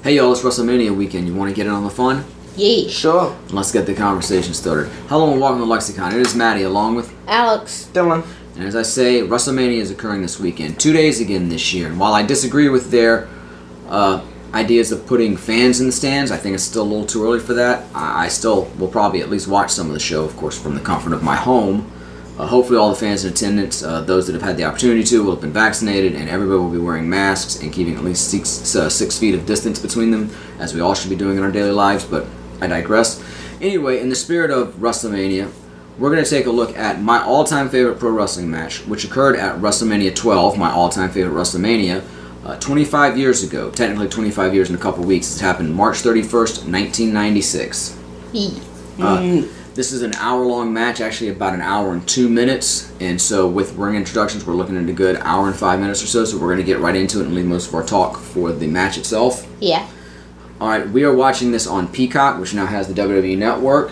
Hey y'all, it's WrestleMania weekend. You want to get in on the fun? Yeah. Sure. Let's get the conversation started. Hello and welcome to LexiCon. It is Maddie along with Alex. Dylan. And as I say, WrestleMania is occurring this weekend. 2 days again this year. And while I disagree with their ideas of putting fans in the stands, I think it's still a little too early for that. I still will probably at least watch some of the show, of course, from the comfort of my home. Hopefully all the fans in attendance, those that have had the opportunity to, will have been vaccinated, and everybody will be wearing masks and keeping at least 6 feet of distance between them, as we all should be doing in our daily lives, but I digress. Anyway, in the spirit of WrestleMania, we're going to take a look at my all-time favorite pro wrestling match, which occurred at WrestleMania XII, my all-time favorite WrestleMania, 25 years ago. Technically 25 years in a couple weeks. It happened March 31st, 1996. This is an hour-long match, actually about an hour and 2 minutes, and so with ring introductions, we're looking at a good hour and 5 minutes or so we're going to get right into it and leave most of our talk for the match itself. Yeah. Alright, we are watching this on Peacock, which now has the WWE Network.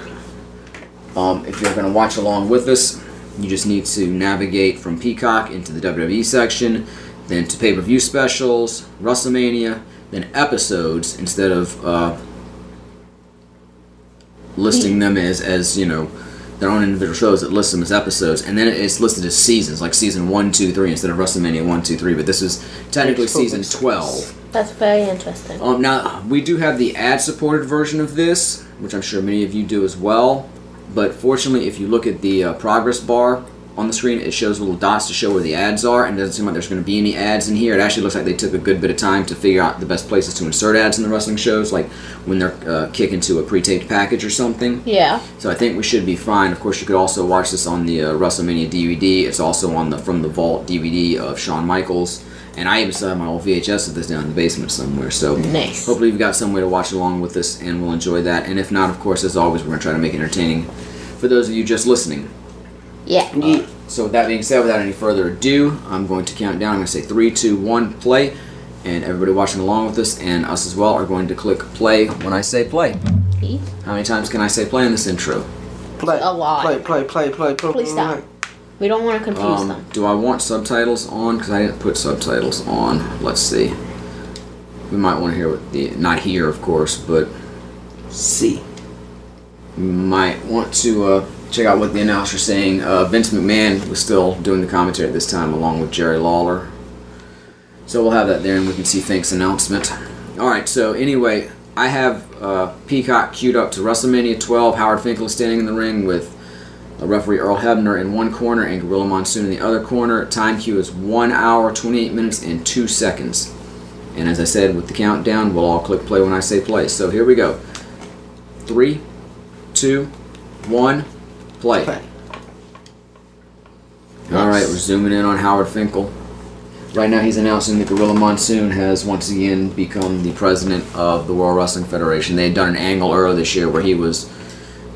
If you're going to watch along with us, you just need to navigate from Peacock into the WWE section, then to pay-per-view specials, WrestleMania, then episodes, instead of listing them as you know, their own individual shows. It lists them as episodes, and then it's listed as seasons, like season 1, 2, 3 instead of WrestleMania 1, 2, 3. But this is technically season 12. That's very interesting. Now we do have the ad-supported version of this, which I'm sure many of you do as well. But fortunately, if you look at the progress bar on the screen, it shows little dots to show where the ads are, and it doesn't seem like there's going to be any ads in here. It actually looks like they took a good bit of time to figure out the best places to insert ads in the wrestling shows, like when they're kicking to a pre-taped package or something. Yeah. So I think we should be fine. Of course, you could also watch this on the WrestleMania DVD. It's also on the From the Vault DVD of Shawn Michaels. And I even still have my old VHS of this down in the basement somewhere. So nice. Hopefully you've got some way to watch along with us, and we'll enjoy that. And if not, of course, as always, we're going to try to make it entertaining for those of you just listening. Yeah. So with that being said, without any further ado, I'm going to count down. I'm going to say 3, 2, 1, play. And everybody watching along with us, and us as well, are going to click play when I say play. How many times can I say play in this intro? Play. A lot. Play. Please stop. We don't want to confuse them. Do I want subtitles on? Because I didn't put subtitles on. Let's see. We might want to hear what the... Not here, of course, but... See. We might want to check out what the announcer's saying. Vince McMahon was still doing the commentary at this time, along with Jerry Lawler. So we'll have that there, and we can see Fink's announcement. Alright, so anyway, I have Peacock queued up to WrestleMania 12. Howard Finkel is standing in the ring with referee Earl Hebner in one corner and Gorilla Monsoon in the other corner. Time cue is 1 hour, 28 minutes, and 2 seconds. And as I said, with the countdown, we'll all click play when I say play. So here we go. 3, 2, 1, play. Alright, we're zooming in on Howard Finkel. Right now he's announcing that Gorilla Monsoon has once again become the president of the World Wrestling Federation. They had done an angle earlier this year where he was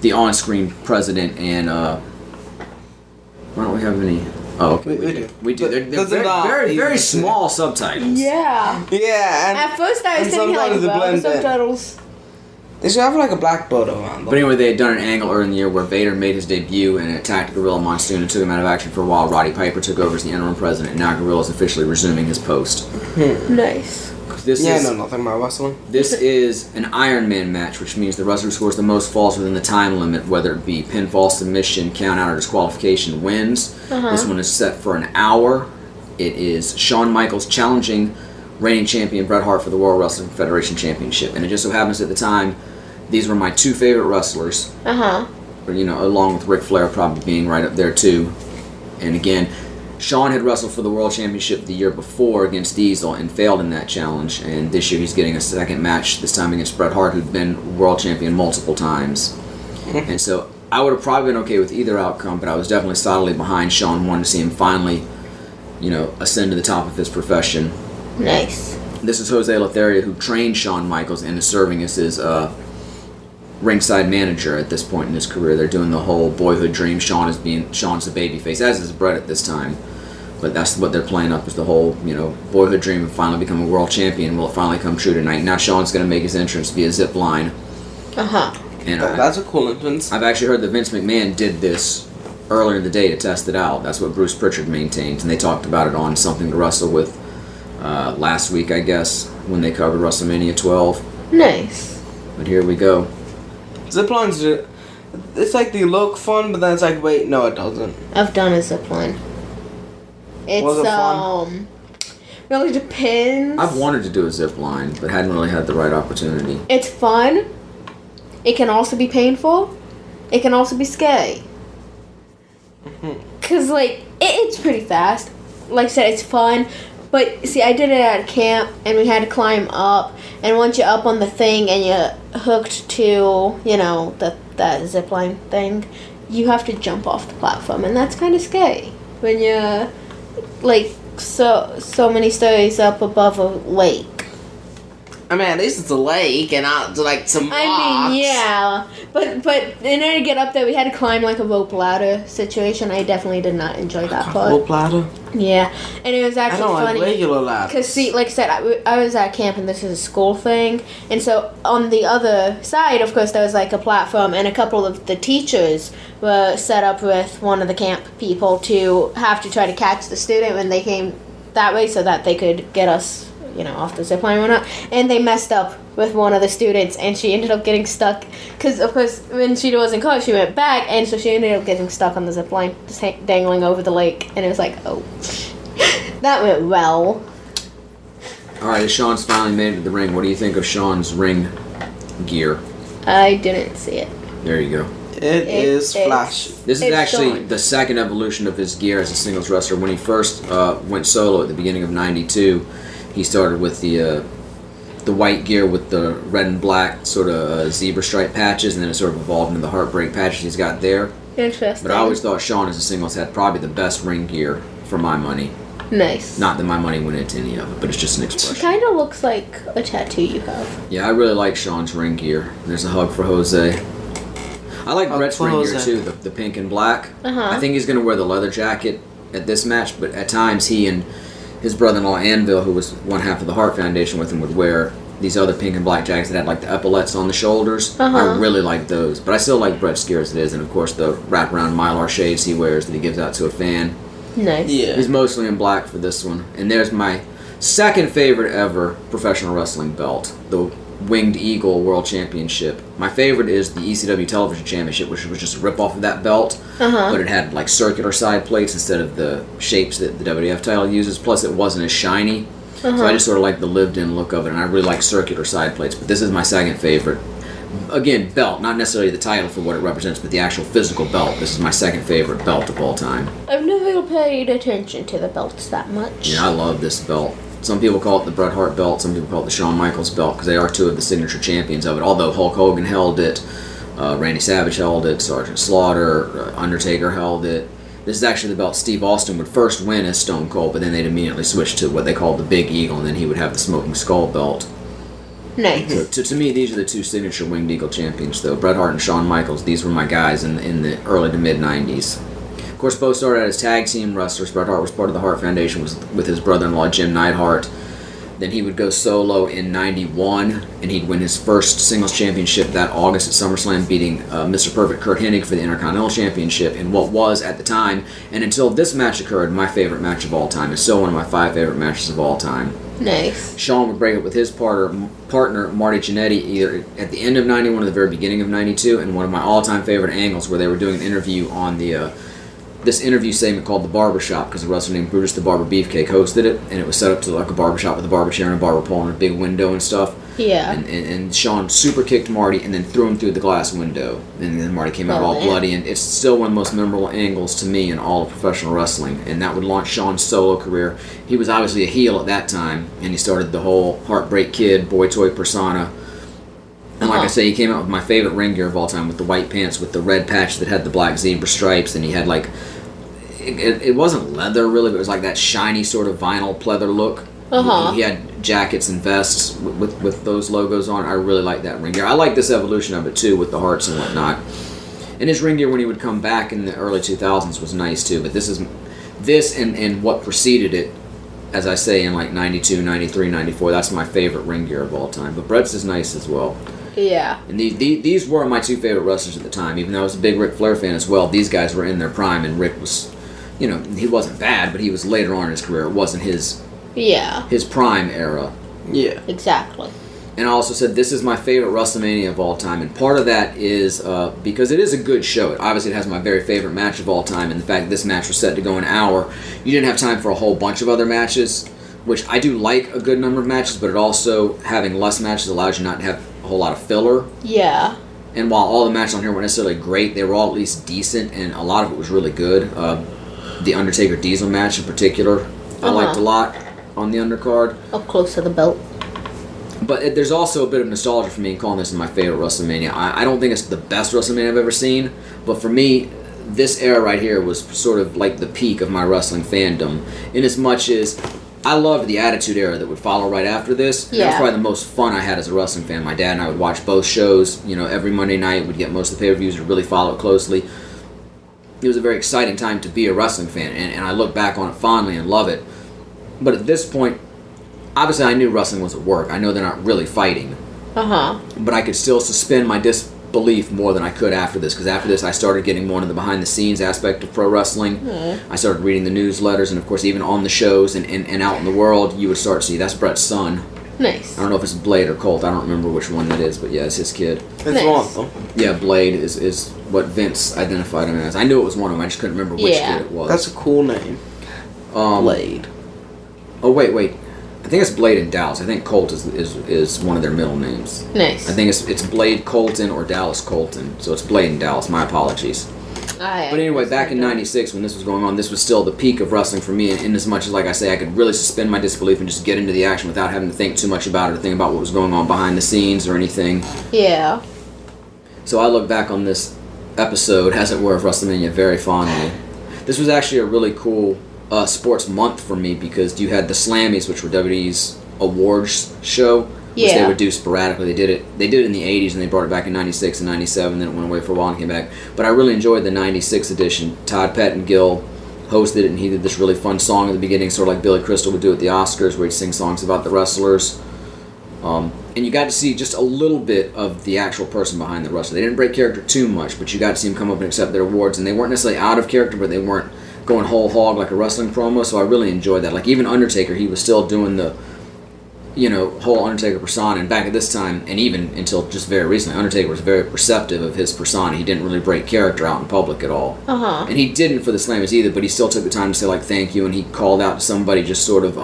the on-screen president, and why don't we have any... Oh, okay, we do. We do. They're very small subtitles. Yeah. Yeah, and at first I was thinking like the subtitles. They should have like a black photo around them. But anyway, they had done an angle earlier in the year where Vader made his debut and attacked Gorilla Monsoon and took him out of action for a while. Roddy Piper took over as the interim president, and now Gorilla's officially resuming his post. Nice. I know nothing about wrestling. This is an Ironman match, which means the wrestler who scores the most falls within the time limit, whether it be pinfall, submission, count-out, or disqualification, wins. This one is set for an hour. It is Shawn Michaels challenging reigning champion Bret Hart for the World Wrestling Federation Championship. And it just so happens at the time, these were my two favorite wrestlers. You know, along with Ric Flair probably being right up there too. And again, Shawn had wrestled for the World Championship the year before against Diesel and failed in that challenge. And this year he's getting a second match, this time against Bret Hart, who'd been World Champion multiple times. And so I would have probably been okay with either outcome, but I was definitely solidly behind Shawn, wanting to see him finally, you know, ascend to the top of his profession. Nice. This is Jose Lothario, who trained Shawn Michaels and is serving as his ringside manager at this point in his career. They're doing the whole boyhood dream. Shawn's the babyface, as is Bret at this time. But that's what they're playing up, is the whole, you know, boyhood dream of finally becoming a world champion. Will it finally come true tonight? Now Shawn's going to make his entrance via zip line. And that's a cool entrance. I've actually heard that Vince McMahon did this earlier in the day to test it out. That's what Bruce Pritchard maintains, and they talked about it on Something to Wrestle With last week, I guess, when they covered WrestleMania 12. Nice. But here we go. Ziplines, it's like they look fun, but then it's like, wait, no, it doesn't. I've done a zip line. It's Was it fun? really depends. I've wanted to do a zip line, but hadn't really had the right opportunity. It's fun. It can also be painful. It can also be scary. Cause like it's pretty fast. Like I said, it's fun. But see, I did it at camp, and we had to climb up. And once you're up on the thing and you're hooked to, that zip line thing, you have to jump off the platform, and that's kind of scary when you're like so many stories up above a lake. I mean, at least it's a lake and not like some rocks. I mean, yeah, but in order to get up there, we had to climb like a rope ladder situation. I definitely did not enjoy that part. Rope ladder? Yeah, and it was actually funny. I don't like regular ladders. Because see, like I said, I was at camp and this is a school thing, and so on the other side, of course, there was like a platform, and a couple of the teachers were set up with one of the camp people to have to try to catch the student when they came that way, so that they could get us, off the zip line or whatnot. And they messed up with one of the students, and she ended up getting stuck. Because, of course, when she wasn't caught, she went back, and so she ended up getting stuck on the zip line, just dangling over the lake. And it was like, oh, that went well. All right, Shawn's finally made it to the ring. What do you think of Shawn's ring gear? I didn't see it. There you go. It is flashy. This is actually Shawn. the second evolution of his gear as a singles wrestler. When he first went solo at the beginning of '92, he started with the white gear with the red and black sort of zebra stripe patches, and then it sort of evolved into the heartbreak patches he's got there. Interesting. But I always thought Shawn as a singles had probably the best ring gear for my money. Nice. Not that my money went into any of it, but it's just an expression. It kind of looks like a tattoo you have. Yeah, I really like Shawn's ring gear. There's a hug for Jose. I like Bret's ring gear too, the pink and black. Uh-huh. I think he's going to wear the leather jacket at this match, but at times he and his brother-in-law Anvil, who was one half of the Hart Foundation with him, would wear these other pink and black jackets that had like the epaulets on the shoulders. Uh-huh. I really like those, but I still like Bret's gear as it is, and of course the wraparound Mylar shades he wears that he gives out to a fan. Nice. Yeah. He's mostly in black for this one. And there's my second favorite ever professional wrestling belt, the Winged Eagle World Championship. My favorite is the ECW Television Championship, which was just a rip-off of that belt, Uh-huh. but it had like circular side plates instead of the shapes that the WWF title uses, plus it wasn't as shiny. So I just sort of like the lived-in look of it, and I really like circular side plates, but this is my second favorite. Again, belt, not necessarily the title for what it represents, but the actual physical belt. This is my second favorite belt of all time. I've never paid attention to the belts that much. Yeah, I love this belt. Some people call it the Bret Hart belt, some people call it the Shawn Michaels belt, because they are two of the signature champions of it. Although Hulk Hogan held it, Randy Savage held it, Sergeant Slaughter, Undertaker held it. This is actually the belt Steve Austin would first win as Stone Cold, but then they'd immediately switch to what they call the Big Eagle, and then he would have the Smoking Skull belt. Nice. So to me, these are the two signature Winged Eagle champions, though. Bret Hart and Shawn Michaels, these were my guys in the early to mid-'90s. Of course, both started as tag team wrestlers. Bret Hart was part of the Hart Foundation with his brother-in-law, Jim Neidhart. Then he would go solo in '91, and he'd win his first singles championship that August at SummerSlam, beating Mr. Perfect Kurt Hennig for the Intercontinental Championship in what was, at the time, and until this match occurred, my favorite match of all time. It's still one of my 5 favorite matches of all time. Nice. Shawn would break up with his partner Marty Jannetty either at the end of '91 or the very beginning of '92, and one of my all-time favorite angles where they were doing an interview on the this interview segment called The Barbershop, because a wrestler named Brutus the Barber Beefcake hosted it, and it was set up to like a barbershop with a barber chair and a barber pole and a big window and stuff. Yeah. And Shawn super kicked Marty and then threw him through the glass window, and then Marty came out all bloody, and it's still one of the most memorable angles to me in all of professional wrestling, and that would launch Shawn's solo career. He was obviously a heel at that time, and he started the whole Heartbreak Kid, boy toy persona. And like I say, he came out with my favorite ring gear of all time, with the white pants with the red patch that had the black zebra stripes, and he had like, it wasn't leather really, but it was like that shiny sort of vinyl pleather look. Uh-huh. He had jackets and vests with those logos on. I really like that ring gear. I like this evolution of it too, with the hearts and whatnot. And his ring gear when he would come back in the early 2000s was nice too, but this and what preceded it, as I say, in like 92, 93, 94, that's my favorite ring gear of all time. But Bret's is nice as well. Yeah. And these were my 2 favorite wrestlers at the time. Even though I was a big Ric Flair fan as well, these guys were in their prime, and Rick was, he wasn't bad, but he was later on in his career. It wasn't his Yeah. his prime era. Yeah. Exactly. And I also said this is my favorite WrestleMania of all time, and part of that is because it is a good show. Obviously, it has my very favorite match of all time, and the fact that this match was set to go an hour, you didn't have time for a whole bunch of other matches, which I do like a good number of matches, but it also, having less matches allows you not to have a whole lot of filler. Yeah. And while all the matches on here weren't necessarily great, they were all at least decent, and a lot of it was really good. The Undertaker-Diesel match in particular, I liked a lot on the undercard. Up close to the belt. But there's also a bit of nostalgia for me in calling this my favorite WrestleMania. I don't think it's the best WrestleMania I've ever seen, but for me, this era right here was sort of like the peak of my wrestling fandom, in as much as I loved the Attitude Era that would follow right after this. Yeah. That was probably the most fun I had as a wrestling fan. My dad and I would watch both shows, every Monday night. We'd get most of the pay-per-views and really follow it closely. It was a very exciting time to be a wrestling fan, and I look back on it fondly and love it. But at this point, obviously I knew wrestling was at work. I know they're not really fighting. But I could still suspend my disbelief more than I could after this, because after this I started getting more into the behind-the-scenes aspect of pro wrestling. I started reading the newsletters, and of course even on the shows and out in the world, you would start to see, that's Bret's son. Nice. I don't know if it's Blade or Colt. I don't remember which one that is, but yeah, it's his kid. It's Nice. one of them. Yeah, Blade is what Vince identified him as. I knew it was one of them. I just couldn't remember which kid it was. That's a cool name. Blade. Oh, wait. I think it's Blade and Dallas. I think Colt is one of their middle names. Nice. I think it's Blade Colton or Dallas Colton. So it's Blade and Dallas. My apologies. But anyway, back in '96 when this was going on, this was still the peak of wrestling for me, in as much as, like I say, I could really suspend my disbelief and just get into the action without having to think too much about it or think about what was going on behind the scenes or anything. Yeah. So I look back on this episode, as it were, of WrestleMania very fondly. This was actually a really cool sports month for me, because you had the Slammies, which were WWE's awards show, which they would do sporadically. They did it in the 80s, and they brought it back in 96 and 97, then it went away for a while and came back. But I really enjoyed the 96 edition. Todd Pettengill hosted it, and he did this really fun song at the beginning, sort of like Billy Crystal would do at the Oscars, where he'd sing songs about the wrestlers. And you got to see just a little bit of the actual person behind the wrestler. They didn't break character too much, but you got to see them come up and accept their awards, and they weren't necessarily out of character, but they weren't going whole hog like a wrestling promo, so I really enjoyed that. Like, even Undertaker, he was still doing the whole Undertaker persona, and back at this time, and even until just very recently, Undertaker was very perceptive of his persona. He didn't really break character out in public at all. And he didn't for the Slammers either, but he still took the time to say, like, thank you, and he called out to somebody just sort of,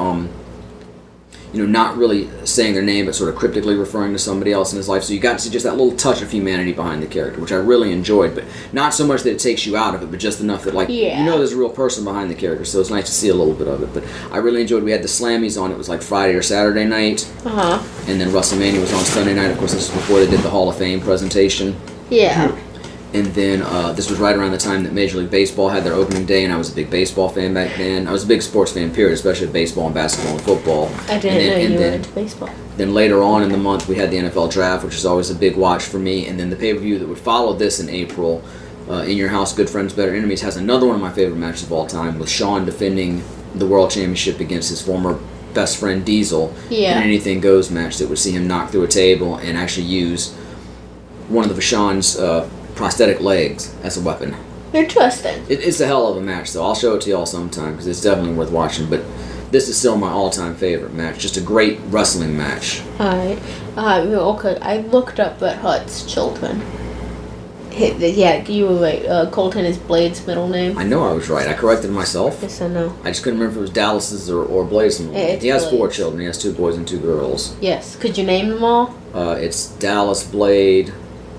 not really saying their name, but sort of cryptically referring to somebody else in his life. So you got to see just that little touch of humanity behind the character, which I really enjoyed, but not so much that it takes you out of it, but just enough that, like, there's a real person behind the character, so it's nice to see a little bit of it. But I really enjoyed, we had the Slammies on, it was like Friday or Saturday night, and then WrestleMania was on Sunday night. Of course, this was before they did the Hall of Fame presentation. And then this was right around the time that Major League Baseball had their opening day, and I was a big baseball fan back then. I was a big sports fan, period, especially baseball and basketball and football. I didn't know you were into baseball. Then later on in the month, we had the NFL Draft, which is always a big watch for me. And then the pay-per-view that would follow this in April, In Your House, Good Friends, Better Enemies, has another one of my favorite matches of all time, with Shawn defending the World Championship against his former best friend Diesel in an Anything Goes match that would see him knock through a table and actually use one of Shawn's prosthetic legs as a weapon. Interesting. It's a hell of a match, though. I'll show it to y'all sometime, because it's definitely worth watching. But this is still my all-time favorite match. Just a great wrestling match. Alright. Okay, I looked up Bret Hart's children. Yeah, you were right. Colton is Blade's middle name. I know I was right. I corrected myself. Yes, I know. I just couldn't remember if it was Dallas's or Blade's middle name. He has Blade's. 4 children. He has 2 boys and 2 girls. Yes. Could you name them all? It's Dallas, Blade,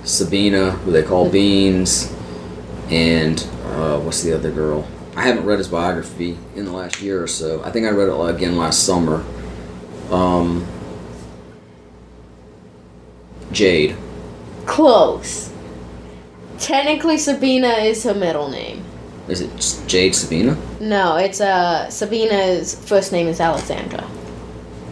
Sabina, who they call Beans, and what's the other girl? I haven't read his biography in the last year or so. I think I read it again last summer. Jade. Close. Technically, Sabina is her middle name. Is it just Jade Sabina? No, it's Sabina's first name is Alexandra.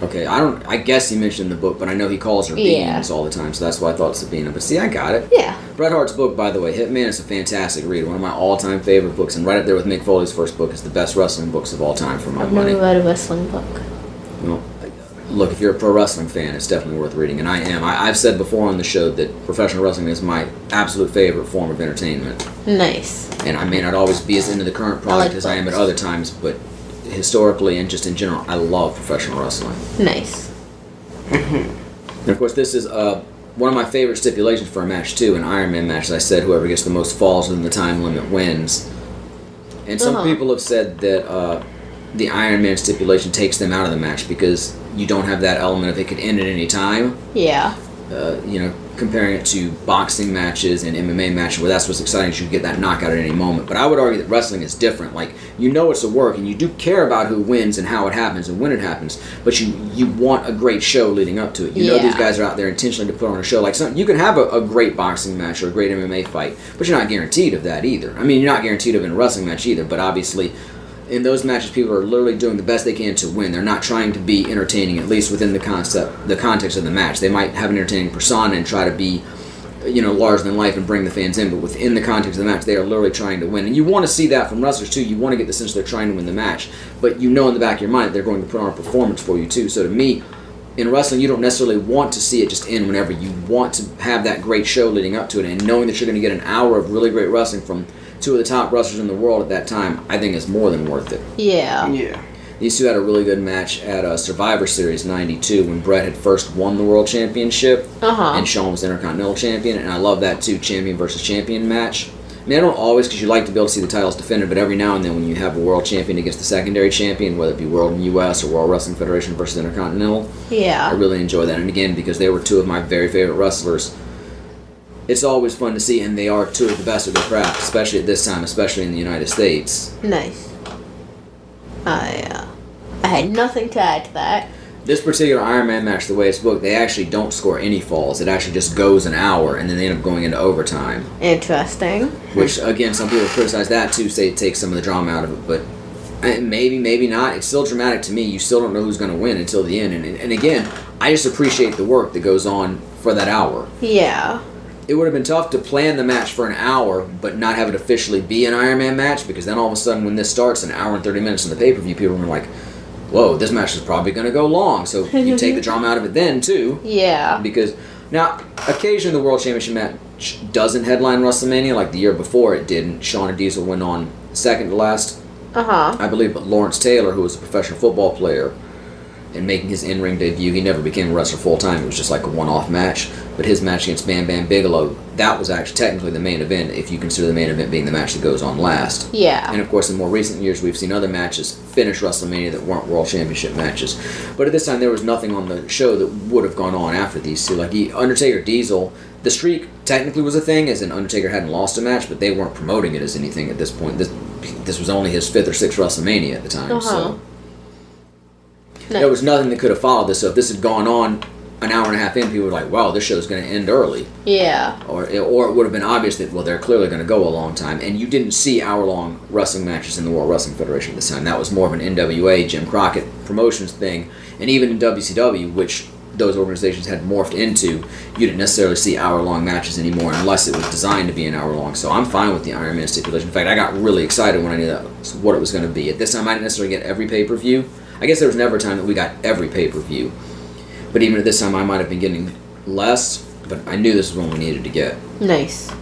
Okay, I guess he mentioned in the book, but I know he calls her Beans all the time, so that's why I thought Sabina. But see, I got it. Yeah. Bret Hart's book, by the way, Hitman, is a fantastic read. One of my all-time favorite books, and right up there with Mick Foley's first book, is the best wrestling books of all time for my money. I've never read a wrestling book. Well, look, if you're a pro wrestling fan, it's definitely worth reading, and I am. I've said before on the show that professional wrestling is my absolute favorite form of entertainment. Nice. And I may not always be as into the current product as I am at other times, but historically and just in general, I love professional wrestling. Nice. And of course, this is one of my favorite stipulations for a match too. An Ironman match, as I said, whoever gets the most falls within the time limit wins. And some people have said that the Ironman stipulation takes them out of the match because you don't have that element of it could end at any time. Yeah. Comparing it to boxing matches and MMA matches where that's what's exciting is you get that knockout at any moment. But I would argue that wrestling is different. Like, it's a work and you do care about who wins and how it happens and when it happens, but you want a great show leading up to it. You know these guys are out there intentionally to put on a show. Like, you can have a great boxing match or a great MMA fight, but you're not guaranteed of that either. I mean, you're not guaranteed of it in a wrestling match either, but obviously in those matches, people are literally doing the best they can to win. They're not trying to be entertaining, at least within the context of the match. They might have an entertaining persona and try to be, larger than life and bring the fans in, but within the context of the match, they are literally trying to win. And you want to see that from wrestlers too. You want to get the sense they're trying to win the match, but in the back of your mind that they're going to put on a performance for you too. So to me, in wrestling, you don't necessarily want to see it just end whenever. You want to have that great show leading up to it, and knowing that you're going to get an hour of really great wrestling from two of the top wrestlers in the world at that time, I think is more than worth it. Yeah. Yeah. These two had a really good match at Survivor Series 92 when Bret had first won the World Championship and Shawn was Intercontinental Champion, and I love that too, champion versus champion match. I mean, I don't always, because you like to be able to see the titles defended, but every now and then when you have a world champion against the secondary champion, whether it be World and US or World Wrestling Federation versus Intercontinental, I really enjoy that. And again, because they were two of my very favorite wrestlers, it's always fun to see, and they are two of the best of their craft, especially at this time, especially in the United States. Nice. I had nothing to add to that. This particular Ironman match, the way it's booked, they actually don't score any falls. It actually just goes an hour, and then they end up going into overtime. Interesting. Which, again, some people criticize that too, say it takes some of the drama out of it, but maybe not. It's still dramatic to me. You still don't know who's going to win until the end. And again, I just appreciate the work that goes on for that hour. Yeah. It would have been tough to plan the match for an hour, but not have it officially be an Ironman match, because then all of a sudden when this starts, an hour and 30 minutes in the pay-per-view, people are like, whoa, this match is probably going to go long. So you take the drama out of it then, too. Yeah. Because, now, occasionally the World Championship match doesn't headline WrestleMania, like the year before it did, and Shawn and Diesel went on second to last, I believe, but Lawrence Taylor, who was a professional football player, and making his in-ring debut, he never became a wrestler full-time. It was just like a one-off match. But his match against Bam Bam Bigelow, that was actually technically the main event, if you consider the main event being the match that goes on last. Yeah. And of course, in more recent years, we've seen other matches finish WrestleMania that weren't World Championship matches. But at this time, there was nothing on the show that would have gone on after these two. Like Undertaker Diesel, the streak technically was a thing, as in Undertaker hadn't lost a match, but they weren't promoting it as anything at this point. This was only his 5th or 6th WrestleMania at the time, so... Nice. There was nothing that could have followed this, so if this had gone on an hour and a half in, people were like, wow, this show's going to end early. Yeah. Or it would have been obvious that, well, they're clearly going to go a long time. And you didn't see hour-long wrestling matches in the World Wrestling Federation at this time. That was more of an NWA, Jim Crockett Promotions thing. And even in WCW, which those organizations had morphed into, you didn't necessarily see hour-long matches anymore unless it was designed to be an hour-long. So I'm fine with the Ironman stipulation. In fact, I got really excited when I knew that was what it was going to be. At this time, I didn't necessarily get every pay-per-view. I guess there was never a time that we got every pay-per-view. But even at this time, I might have been getting less, but I knew this was one we needed to get. Nice.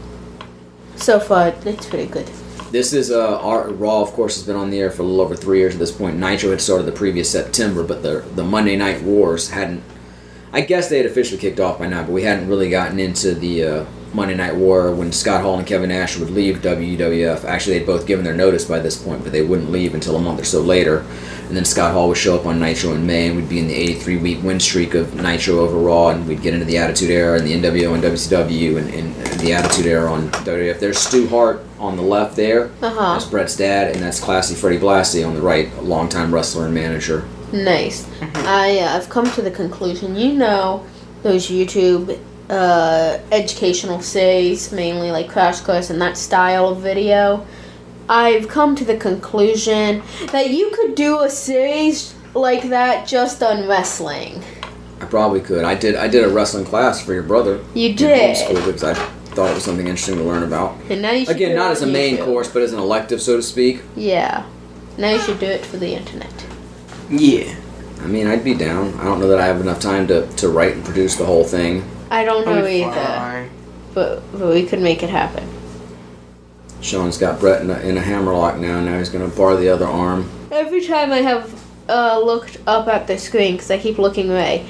So far, it's pretty good. This is, our Raw, of course, has been on the air for a little over 3 years at this point. Nitro had started the previous September, but the Monday Night Wars hadn't... I guess they had officially kicked off by now, but we hadn't really gotten into the Monday Night War when Scott Hall and Kevin Nash would leave WWF. Actually, they'd both given their notice by this point, but they wouldn't leave until a month or so later. And then Scott Hall would show up on Nitro in May, and we'd be in the 83-week win streak of Nitro over Raw, and we'd get into the Attitude Era and the NWO and WCW and the Attitude Era on WWF. There's Stu Hart on the left there. That's Bret's dad, and that's Classy Freddie Blassie on the right, a longtime wrestler and manager. Nice. I've come to the conclusion, those YouTube educational series, mainly like Crash Course and that style of video, I've come to the conclusion that you could do a series like that just on wrestling. I probably could. I did a wrestling class for your brother. You did? In homeschool because I thought it was something interesting to learn about. And now you should Again, do not it as a on main YouTube. course, but as an elective, so to speak. Yeah. Now you should do it for the internet. Yeah. I mean, I'd be down. I don't know that I have enough time to write and produce the whole thing. I don't know I'm either. fine. But we could make it happen. Shawn's got Bret in a hammerlock now. Now he's going to bar the other arm. Every time I have looked up at the screen, because I keep looking away,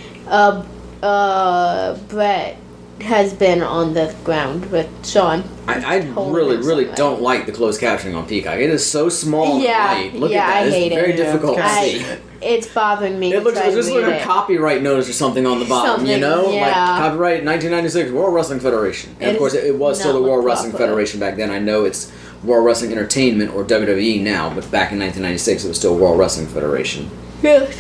Bret has been on the ground with Shawn. I really don't like the closed captioning on Peacock. It is so small and light. Look at that. I hate it's very difficult to see. It's bothering me. It looks just like a copyright notice or something on the bottom, you know? Yeah. Like copyright 1996 World Wrestling Federation. And of course it was still the World Wrestling Federation back then. I know it's World Wrestling Entertainment or WWE now, but back in 1996 it was still World Wrestling Federation. Really?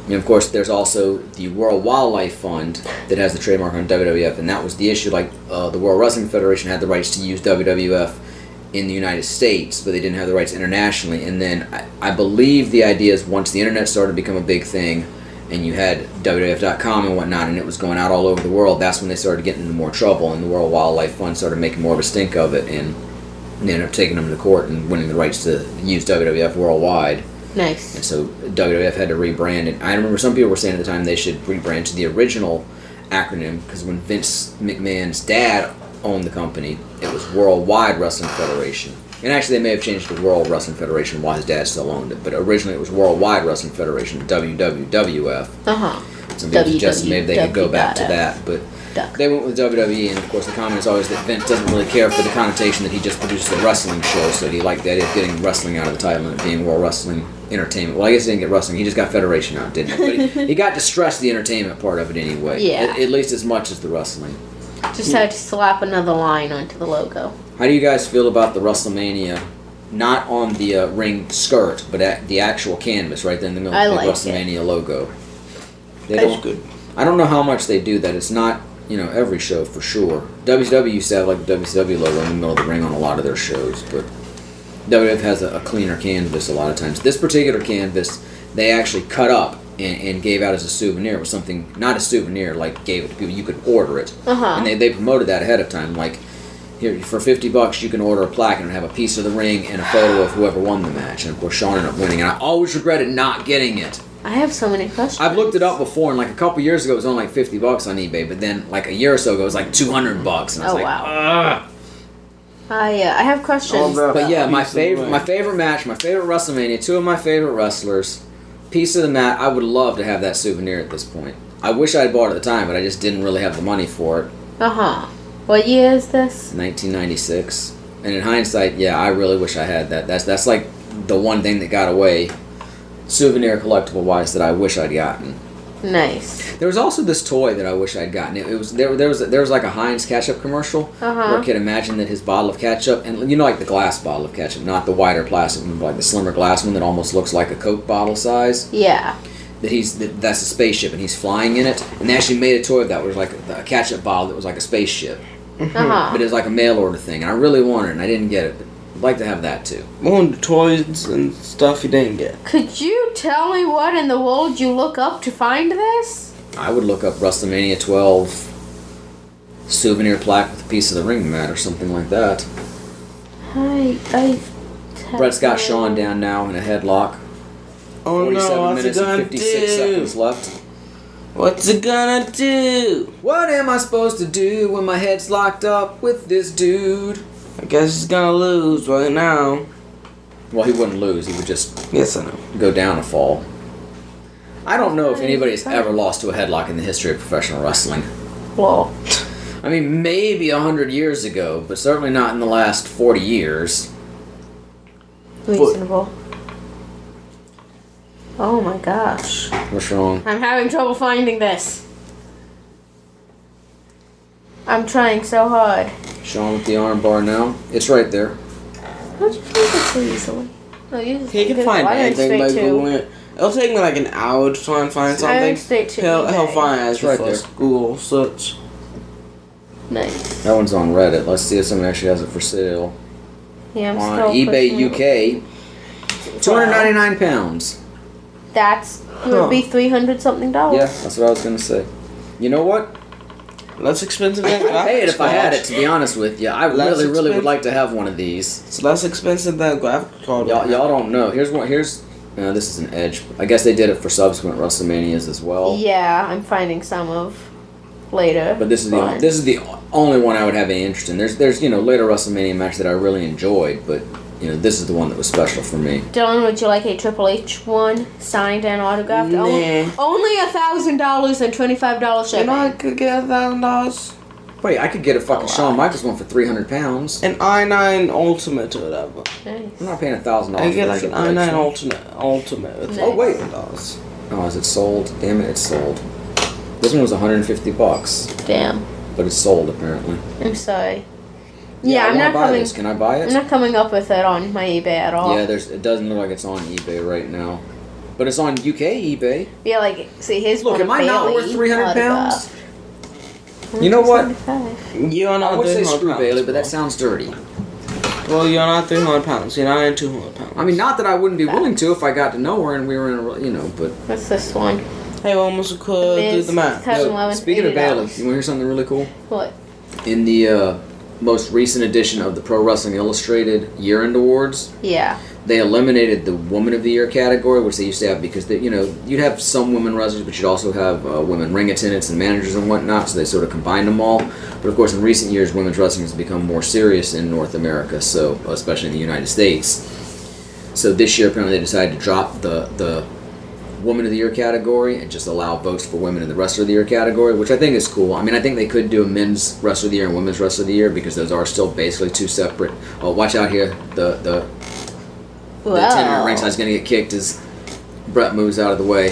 And of course, there's also the World Wildlife Fund that has the trademark on WWF, and that was the issue. Like, the World Wrestling Federation had the rights to use WWF in the United States, but they didn't have the rights internationally. And then I believe the idea is once the internet started to become a big thing, and you had WWF.com and whatnot, and it was going out all over the world, that's when they started getting into more trouble, and the World Wildlife Fund started making more of a stink of it, and they ended up taking them to court and winning the rights to use WWF worldwide. Nice. And so WWF had to rebrand it. I remember some people were saying at the time they should rebrand to the original acronym, because when Vince McMahon's dad owned the company, it was Worldwide Wrestling Federation. And actually they may have changed to World Wrestling Federation while his dad still owned it, but originally it was Worldwide Wrestling Federation, WWF. Some people suggested maybe they could go back to that, but they went with WWE, and of course the comment is always that Vince doesn't really care for the connotation that he just produces a wrestling show, so he liked the idea of getting wrestling out of the title and it being World Wrestling Entertainment. Well, I guess he didn't get wrestling, he just got Federation out, didn't he? But he got to stress the entertainment part of it anyway. Yeah. At least as much as the wrestling. Just had to slap another line onto the logo. How do you guys feel about the WrestleMania, not on the ring skirt, but at the actual canvas right there in the middle of the WrestleMania logo? That's good. I don't know how much they do that. It's not, every show for sure. WCW used to have like the WCW logo in the middle of the ring on a lot of their shows, but WWF has a cleaner canvas a lot of times. This particular canvas, they actually cut up and gave out as a souvenir. It was something, not a souvenir, like gave it to people. You could order it. And they promoted that ahead of time. Like, here, for $50 you can order a plaque and have a piece of the ring and a photo of whoever won the match. And of course Shawn ended up winning, and I always regretted not getting it. I have so many questions. I've looked it up before, and like a couple years ago it was only like $50 on eBay, but then like a year or so ago it was like $200, and I was wow. Ugh. I have questions. But yeah, my favorite match, my favorite WrestleMania, two of my favorite wrestlers, piece of the mat. I would love to have that souvenir at this point. I wish I had bought it at the time, but I just didn't really have the money for it. What year is this? 1996. And in hindsight, yeah, I really wish I had that. That's like the one thing that got away, souvenir collectible wise, that I wish I'd gotten. Nice. There was also this toy that I wish I'd gotten. It was there was like a Heinz ketchup commercial where a kid imagined that his bottle of ketchup, and like the glass bottle of ketchup, not the wider plastic one, but like the slimmer glass one that almost looks like a Coke bottle size. Yeah. That's a spaceship and he's flying in it, and they actually made a toy of that, was like a ketchup bottle that was like a spaceship. But it was like a mail order thing, and I really wanted it, and I didn't get it. But I'd like to have that too. One of the toys and stuff you didn't get. Could you tell me what in the world you look up to find this? I would look up WrestleMania 12 souvenir plaque with a piece of the ring mat or something like that. Bret's got Shawn down now in a headlock. Oh no, 47 what's minutes it gonna and 56 do? seconds left. What's it gonna do? What am I supposed to do when my head's locked up with this dude? I guess he's gonna lose right now. Well, he wouldn't lose. He would just Yes, I know. go down a fall. I don't know if anybody's ever lost to a headlock in the history of professional wrestling. Well, I mean, maybe 100 years ago, but certainly not in the last 40 years. reasonable. Oh my gosh. What's wrong? I'm having trouble finding this. I'm trying so hard. Shawn with the arm bar now. It's right there. How'd you find it so easily? No, you just He can find anything by Googling it. It'll take me like an hour to try and find something. He'll find it right right there. there. Google search. Nice. That one's on Reddit. Let's see if somebody actually has it for sale. Yeah, I'm On still eBay pushing UK. £299. That's would be $300 something. Yeah, that's what I was gonna say. You know what? Less expensive than I'd pay it if I had it, to be honest with you. I really would like to have one of these. It's less expensive than a graphic card. Y'all don't know. Here's one. This is an Edge. I guess they did it for subsequent WrestleManias as well. Yeah, I'm finding some of later. But this is the only one I would have any interest in. There's later WrestleMania match that I really enjoyed, but this is the one that was special for me. Dylan, would you like a Triple H one signed and autographed? Nah. Only $1,000 and $25 shipping. I could get $1,000. Wait, I could get a fucking Shawn Michaels one for 300 pounds. An I-9 Ultimate or whatever. Nice. I'm not paying $1,000. I get like an I-9 Ultimate. Ultimate with Nice. Oh wait, $1,000. oh, is it sold? Damn it, it's sold. This one was $150, Damn. but it's sold apparently. I'm sorry. Yeah, I'm I not buy coming. this. Can I buy it? I'm not coming up with it on my eBay at all. Yeah, it doesn't look like it's on eBay right now, but it's on UK eBay. Yeah, like, see, here's Look, one am I not Bailey worth 300 autograph. pounds? You know what? You're I not would say 300 screw pounds, Bailey, but bro. that sounds dirty. Well, you're not 300 pounds. You're not in 200 pounds. I mean, not that I wouldn't be willing to if I got to know her and we were in a, but. What's this one? Hey, we almost could do the math. Speaking of Bailey, you want to hear something really cool? What? In the most recent edition of the Pro Wrestling Illustrated Year-End Awards, Yeah. they eliminated the Woman of the Year category, which they used to have because you'd have some women wrestlers, but you'd also have women ring attendants and managers and whatnot. So they sort of combined them all. But of course, in recent years, women's wrestling has become more serious in North America, so especially in the United States. So this year, apparently, they decided to drop the Woman of the Year category and just allow votes for women in the Wrestler of the Year category, which I think is cool. I mean, I think they could do a men's Wrestler of the Year and women's Wrestler of the Year because those are still basically two separate. Oh, watch out here! The attendant at ringside's gonna get kicked as Bret moves out of the way.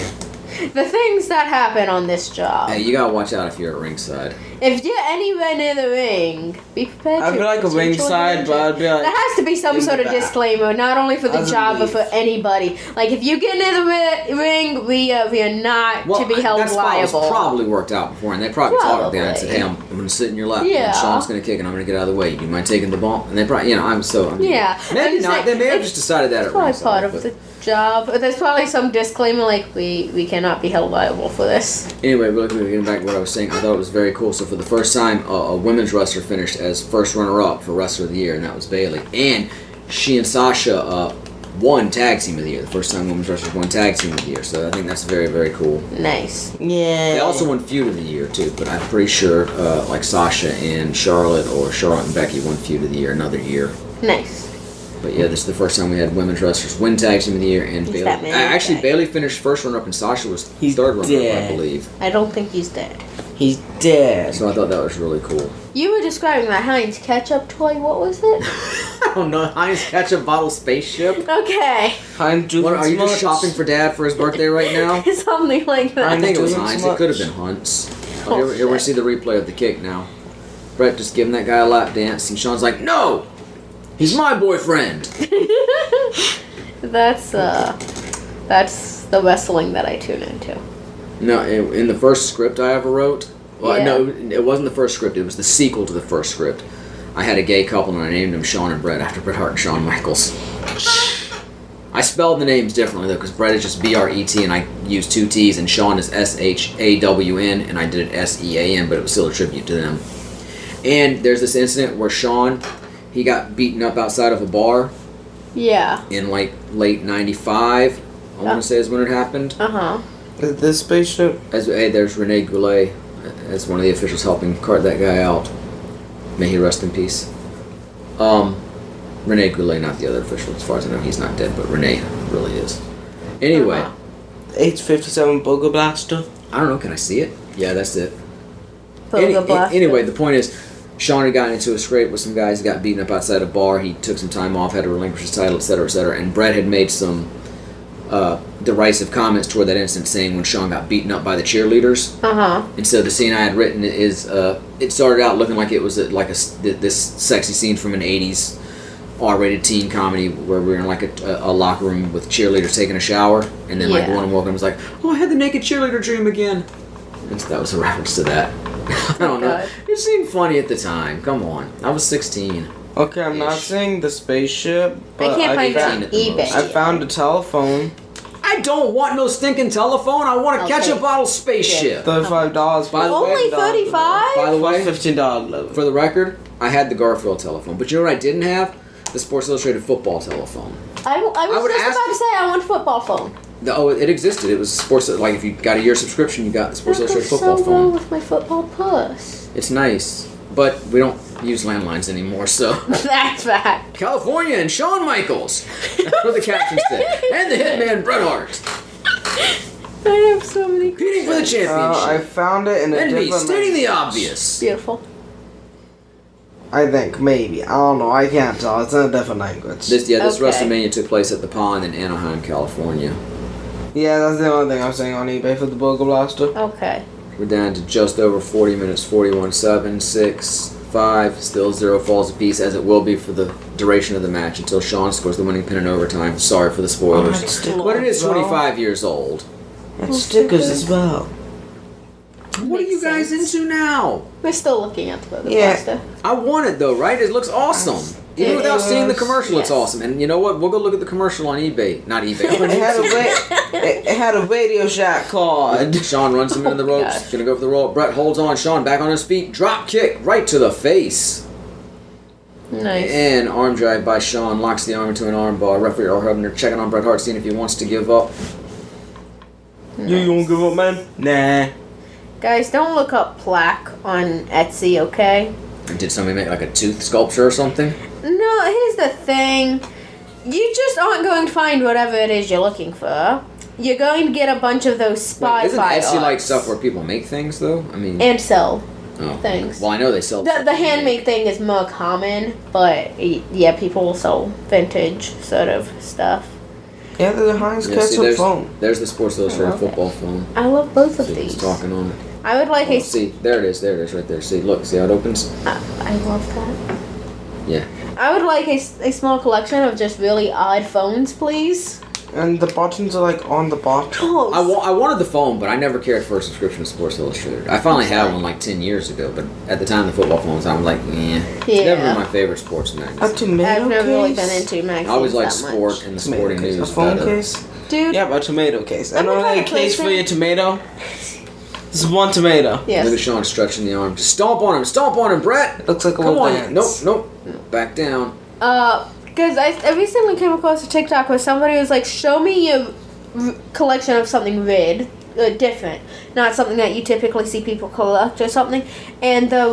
The things that happen on this job. Hey, you gotta watch out if you're at ringside. If you're anywhere near the ring, be prepared to. I'd be like a ringside, but I'd be like. There has to be some in sort the of back. disclaimer, not only for the As a job, but leaf. for anybody. Like, if you get near the ring, we are not to be held that spot liable. was probably worked out before, and they probably talked to and said, "Hey, I'm gonna sit in your lap, Yeah. and Shawn's gonna kick, and I'm gonna get out of the way. You mind taking the bump?" And they probably, Yeah. maybe I'm just not. saying, They may have it's just decided that at Probably ringside. part of but- the job. But there's probably some disclaimer like we cannot be held liable for this. Anyway, really quickly, getting back to what I was saying, I thought it was very cool. So for the first time, a women's wrestler finished as first runner-up for Wrestler of the Year, and that was Bailey. And she and Sasha won Tag Team of the Year. The first time women's wrestlers won Tag Team of the Year. So I think that's very, very cool. Nice. Yeah. They also won Feud of the Year, too. But I'm pretty sure, like Sasha and Charlotte, or Charlotte and Becky won Feud of the Year another year. Nice. But yeah, this is the first time we had women's wrestlers win Tag Team of the Year, and He's Bailey. that man, Actually, okay. Bailey finished first runner-up, and Sasha was He's third runner-up, I dead. believe. I don't think he's dead. He's dead. So I thought that was really cool. You were describing that Heinz ketchup toy. What was it? I don't know, Heinz ketchup bottle spaceship. Okay. Heinz What, are you just shopping for Dad for his birthday right now? Something like that. I think it was doing Heinz. so It could have much. been Hunt's. Oh, Here we shit. see the replay of the kick now. Bret just giving that guy a lap dance, and Shawn's like, "No, he's my boyfriend." That's the wrestling that I tune into. No, in the first script I ever wrote. Well, Yeah. no, it wasn't the first script. It was the sequel to the first script. I had a gay couple, and I named them Shawn and Bret after Bret Hart and Shawn Michaels. I spelled the names differently though, because Bret is just B-R-E-T, and I used two T's, and Shawn is S-H-A-W-N, and I did it S-E-A-N, but it was still a tribute to them. And there's this incident where Shawn, he got beaten up outside of a bar Yeah. in like late '95. I want to say is when it happened. Uh-huh. Is this spaceship? Hey, there's Rene Goulet as one of the officials helping cart that guy out. May he rest in peace. Rene Goulet, not the other official. As far as I know, he's not dead, but Rene really is. Anyway, Uh-huh. H-57 Booger Blaster. I don't know. Can I see it? Yeah, that's it. Booger Blaster. Anyway, the point is, Shawn had gotten into a scrape with some guys, got beaten up outside a bar. He took some time off, had to relinquish his title, etc., etc. And Bret had made some derisive comments toward that incident, saying when Shawn got beaten up by the cheerleaders. Uh-huh. And so the scene I had written is, it started out looking like it was this sexy scene from an 80s R-rated teen comedy where we were in like a locker room with cheerleaders taking a shower, and then like Yeah. one woman was like, "Oh, I had the naked cheerleader dream again." And so that was a reference to that. I don't know. God. It seemed funny at the time. Come on, I was 16. Okay, I'm not Ish. saying the spaceship, but can't find it on found it the most. eBay. I found a telephone. I don't want no stinking telephone. I want a Okay. ketchup bottle spaceship. $35. By the way, Only 35? By the way, $15. for the record, I had the Garfield telephone, but you know what I didn't have? The Sports Illustrated football telephone. I was would just ask- about to say I want a football phone. Oh, it existed. It was sports. Like if you got a year subscription, you got the Sports That goes Illustrated football so well phone. with my football purse. It's nice, but we don't use landlines anymore, so. That's fact. California and Shawn Michaels. That's what the caption said. And the Hitman Bret Hart. I have so many Competing for the championship. I found it in a And me different stating the language. obvious. Beautiful. I think, maybe. I don't know. I can't tell. It's in a different language. This Okay. WrestleMania took place at the Pond in Anaheim, California. Yeah, that's the only thing I'm saying on eBay for the Burger Blaster. Okay. We're down to just over 40 minutes, 41-7, 6, 5, still 0 falls apiece, as it will be for the duration of the match until Shawn scores the winning pin in overtime. Sorry for the spoilers. But it is 25 years old. And stickers as well. What are you guys into now? We're still looking at the Burger Yeah. Blaster. I want it though, right? It looks awesome. Even It without seeing the is. commercial, it's Yes. awesome. And you know what? We'll go look at the commercial on eBay. Not eBay. It had a Radio Shack card. Shawn runs him into the ropes. gosh. Gonna go for the roll. Brett holds on. Shawn back on his feet. Drop kick right to the face. Nice. And arm drag by Shawn. Locks the arm into an arm bar. Referee Earl Hebner checking on Bret Hart, seeing if he wants to give up. You gonna give up, man? Nah. Guys, don't look up plaque on Etsy, okay? Did somebody make like a tooth sculpture or something? No, here's the thing. You just aren't going to find whatever it is you're looking for. You're going to get a bunch of those spy Isn't fi Etsy like arts. stuff where people make things though? I mean, And sell oh. things. Well, I know they sell. The handmade thing is more common, but yeah, people will sell vintage sort of stuff. Yeah, the Heinz Yeah, see, ketchup phone. there's the Sports Illustrated Okay. football phone. I love both of See who's these. talking on it. I would like Oh, see, there it is right there. See, look, see how it opens? I love that. Yeah. I would like a small collection of just really odd phones, please. And the buttons are like on the bottom. Oh, I wanted the phone, but I never cared for a subscription to Sports Illustrated. I finally had one like 10 years ago, but at the time the football phone was, I'm like, It's never been my favorite sports A magazine. tomato I've never really case? been into magazines I always liked that sport much. and the Tomato sporting case. news A phone better. case? Dude, Yeah, but a tomato case. I I'm know a a case for person. your tomato. This is one tomato. yes. Look at Shawn stretching the arm. Just stomp on him, Brett! Looks like a Come little on. dance. Nope. Back down. Because I recently came across a TikTok where somebody was like, show me your collection of something red, different, not something that you typically see people collect or something. And the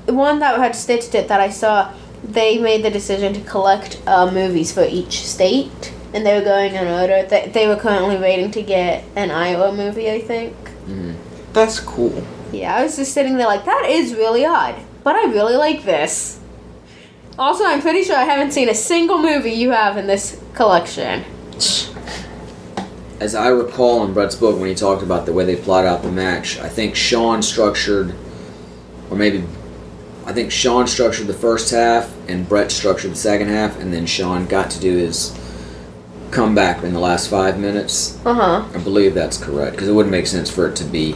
one that had stitched it that I saw, they made the decision to collect movies for each state, and they were going in order. They were currently waiting to get an Iowa movie, I think. Mm-hmm. That's cool. Yeah, I was just sitting there like, that is really odd, but I really like this. Also, I'm pretty sure I haven't seen a single movie you have in this collection. As I recall in Brett's book when he talked about the way they plot out the match, I think Shawn structured the first half and Bret structured the second half, and then Shawn got to do his comeback in the last 5 minutes. Uh-huh. I believe that's correct, because it wouldn't make sense for it to be...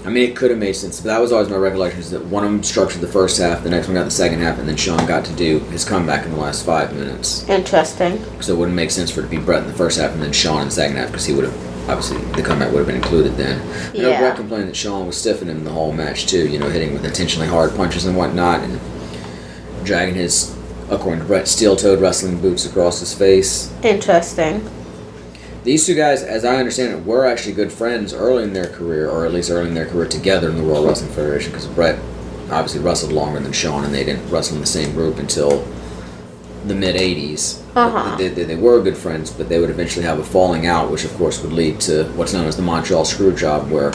I mean, it could have made sense, but that was always my recollection, is that one of them structured the first half, the next one got the second half, and then Shawn got to do his comeback in the last 5 minutes. Interesting. So it wouldn't make sense for it to be Bret in the first half and then Shawn in the second half, because he would have, obviously, the comeback would have been included then. I know Yeah. Bret complained that Shawn was stiffing him the whole match, too, hitting with intentionally hard punches and whatnot, and dragging his, according to Bret, steel-toed wrestling boots across his face. Interesting. These two guys, as I understand it, were actually good friends early in their career, or at least early in their career together in the World Wrestling Federation, because Bret obviously wrestled longer than Shawn, and they didn't wrestle in the same group until the mid-'80s. Uh-huh. They were good friends, but they would eventually have a falling out, which of course would lead to what's known as the Montreal Screwjob, where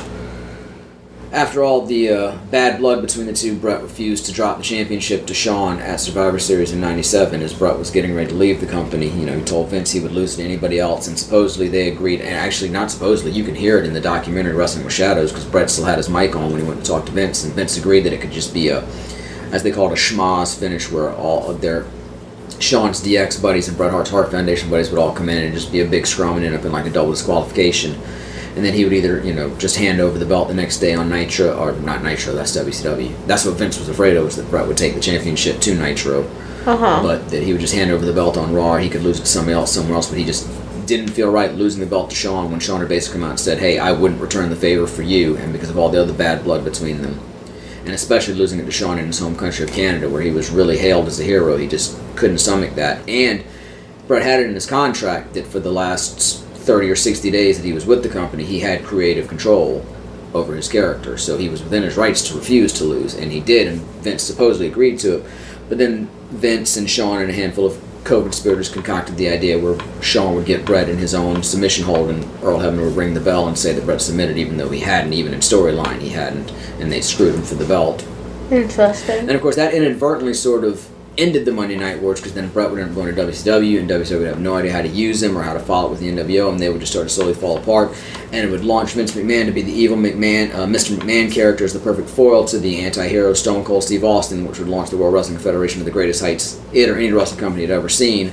after all the bad blood between the two, Bret refused to drop the championship to Shawn at Survivor Series in '97 as Bret was getting ready to leave the company. He told Vince he would lose to anybody else, and supposedly they agreed, and actually not supposedly, you can hear it in the documentary Wrestling with Shadows, because Bret still had his mic on when he went to talk to Vince, and Vince agreed that it could just be a, as they call it, a schmoz finish, where all of their Shawn's DX buddies and Bret Hart's Hart Foundation buddies would all come in and just be a big scrum and end up in like a double disqualification. And then he would either, just hand over the belt the next day on Nitro, or not Nitro, that's WCW. That's what Vince was afraid of, was that Bret would take the championship to Nitro. Uh-huh. But that he would just hand over the belt on Raw, or he could lose it to somebody else somewhere else, but he just didn't feel right losing the belt to Shawn when Shawn had basically come out and said, hey, I wouldn't return the favor for you, and because of all the other bad blood between them. And especially losing it to Shawn in his home country of Canada, where he was really hailed as a hero, he just couldn't stomach that. And Bret had it in his contract that for the last 30 or 60 days that he was with the company, he had creative control. over his character. So he was within his rights to refuse to lose, and he did, and Vince supposedly agreed to it. But then Vince and Shawn and a handful of co-conspirators concocted the idea where Shawn would get Bret in his own submission hold, and Earl Hebner would ring the bell and say that Bret submitted, even though he hadn't. Even in storyline, he hadn't, and they screwed him for the belt. Interesting. And of course, that inadvertently sort of ended the Monday Night Wars, because then Bret would end up going to WCW, and WCW would have no idea how to use him or how to follow it with the NWO, and they would just start to slowly fall apart. And it would launch Vince McMahon to be the evil McMahon, Mr. McMahon character as the perfect foil to the anti-hero Stone Cold Steve Austin, which would launch the World Wrestling Federation to the greatest heights it or any wrestling company had ever seen,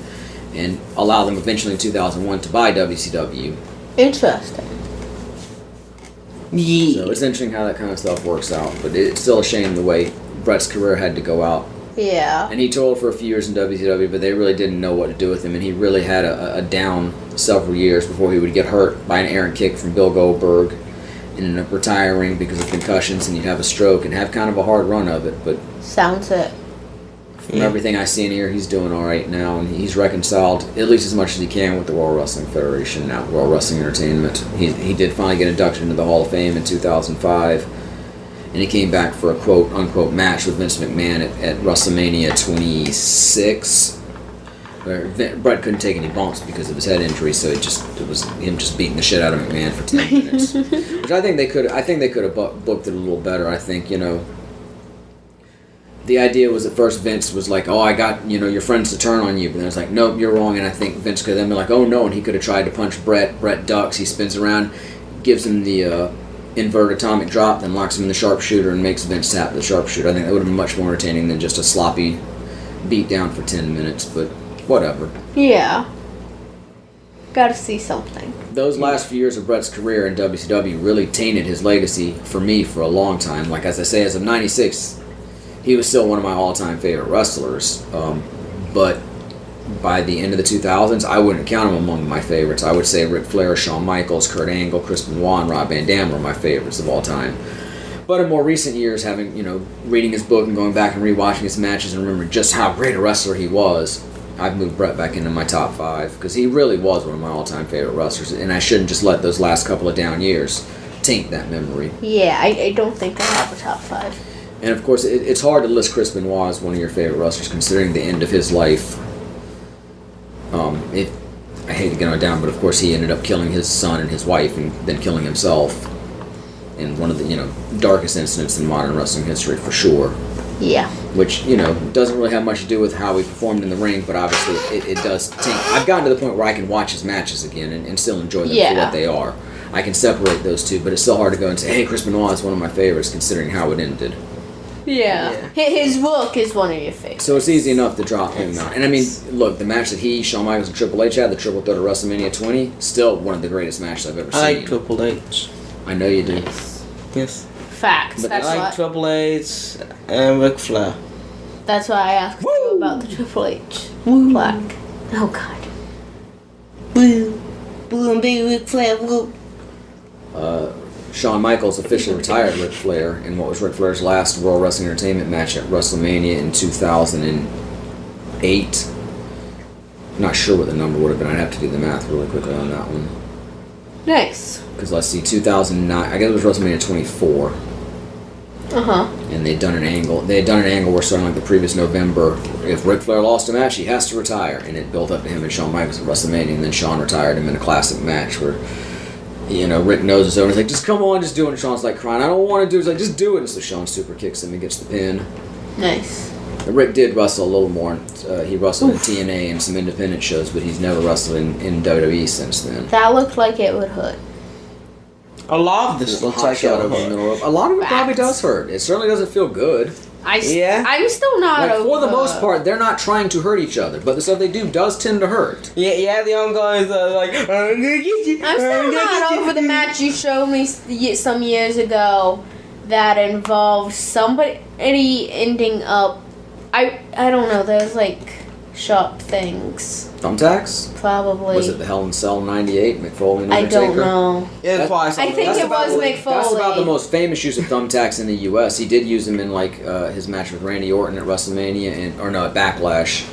and allow them eventually in 2001 to buy WCW. Interesting. Yeah. So it's interesting how that kind of stuff works out, but it's still a shame the way Bret's career had to go out. Yeah. And he toiled for a few years in WCW, but they really didn't know what to do with him, and he really had a down several years before he would get hurt by an errant kick from Bill Goldberg and end up retiring because of concussions, and he'd have a stroke and have kind of a hard run of it. But sounds it. from everything I see in here, he's doing all right now, and he's reconciled at least as much as he can with the World Wrestling Federation now, World Wrestling Entertainment. He did finally get inducted into the Hall of Fame in 2005. And he came back for a quote-unquote match with Vince McMahon at WrestleMania 26. Where Bret couldn't take any bumps because of his head injury, so it was him just beating the shit out of McMahon for 10 minutes. Which I think they could have booked it a little better. I think, the idea was at first Vince was like, oh, I got, your friends to turn on you. But then it's like, nope, you're wrong. And I think Vince could have then been like, oh, no. And he could have tried to punch Bret. Bret ducks. He spins around, gives him the invert atomic drop, then locks him in the sharpshooter and makes Vince tap the sharpshooter. I think that would have been much more entertaining than just a sloppy beat down for 10 minutes, but whatever. Yeah. Gotta see something. Those last few years of Bret's career in WCW really tainted his legacy for me for a long time. Like, as I say, as of 96, he was still one of my all-time favorite wrestlers. But by the end of the 2000s, I wouldn't count him among my favorites. I would say Ric Flair, Shawn Michaels, Kurt Angle, Chris Benoit, and Rob Van Dam were my favorites of all time. But in more recent years, having, reading his book and going back and rewatching his matches and remembering just how great a wrestler he was, I've moved Bret back into my top 5, because he really was one of my all-time favorite wrestlers, and I shouldn't just let those last couple of down years taint that memory. Yeah, I don't think I have a top 5. And of course, it's hard to list Chris Benoit as one of your favorite wrestlers, considering the end of his life. I hate to get on down, but of course he ended up killing his son and his wife, and then killing himself in one of the darkest incidents in modern wrestling history for sure. Yeah. Which doesn't really have much to do with how he performed in the ring, but obviously it does taint. I've gotten to the point where I can watch his matches again and still enjoy them for what they are. I can separate those two, but it's still hard to go and say, hey, Chris Benoit is one of my favorites, considering how it ended. Yeah. His look is one of your favorites. So it's easy enough to drop him out. And I mean, look, the match that Shawn Michaels, and Triple H had, the triple threat of WrestleMania 20, still one of the greatest matches I've ever seen. I like Triple H. I know you do. Yes. Facts. But That's I like Triple H and Ric Flair. That's why I asked you about the Triple H plaque. Oh, God. Woo. Woo and big Ric Flair, woo. Shawn Michaels officially retired Ric Flair in what was Ric Flair's last World Wrestling Entertainment match at WrestleMania in 2008. Not sure what the number would have been. I'd have to do the math really quickly on that one. Nice. Because let's see, 2009, I guess it was WrestleMania 24. Uh-huh. And they'd done an angle. They had done an angle where, starting like the previous November, if Ric Flair lost a match, he has to retire. And it built up to him and Shawn Michaels at WrestleMania, and then Shawn retired him in a classic match where, Rick knows it's over. He's like, just come on, just do it. And Shawn's like crying, I don't want to do it. He's like, just do it. And so Shawn super kicks him and gets the pin. Nice. And Rick did wrestle a little more. He wrestled in TNA and some independent shows, but he's never wrestled in WWE since then. That looked like it would hurt. A lot of this looks like shot over the middle of. A lot of it probably does hurt. It certainly doesn't feel good. I'm still not over. For the most part, they're not trying to hurt each other, but the stuff they do does tend to hurt. Yeah, the ongoing like, I'm gonna get you. I'm still not over the match you showed me some years ago that involved somebody ending up. I don't know. There's like sharp things. Thumbtacks? Probably. Was it the Hell in Cell '98? McFoley and Undertaker? I don't know. Yeah, I think it was McFoley. That's about the most famous use of thumbtacks in the U.S. He did use them in his match with Randy Orton at WrestleMania, at Backlash,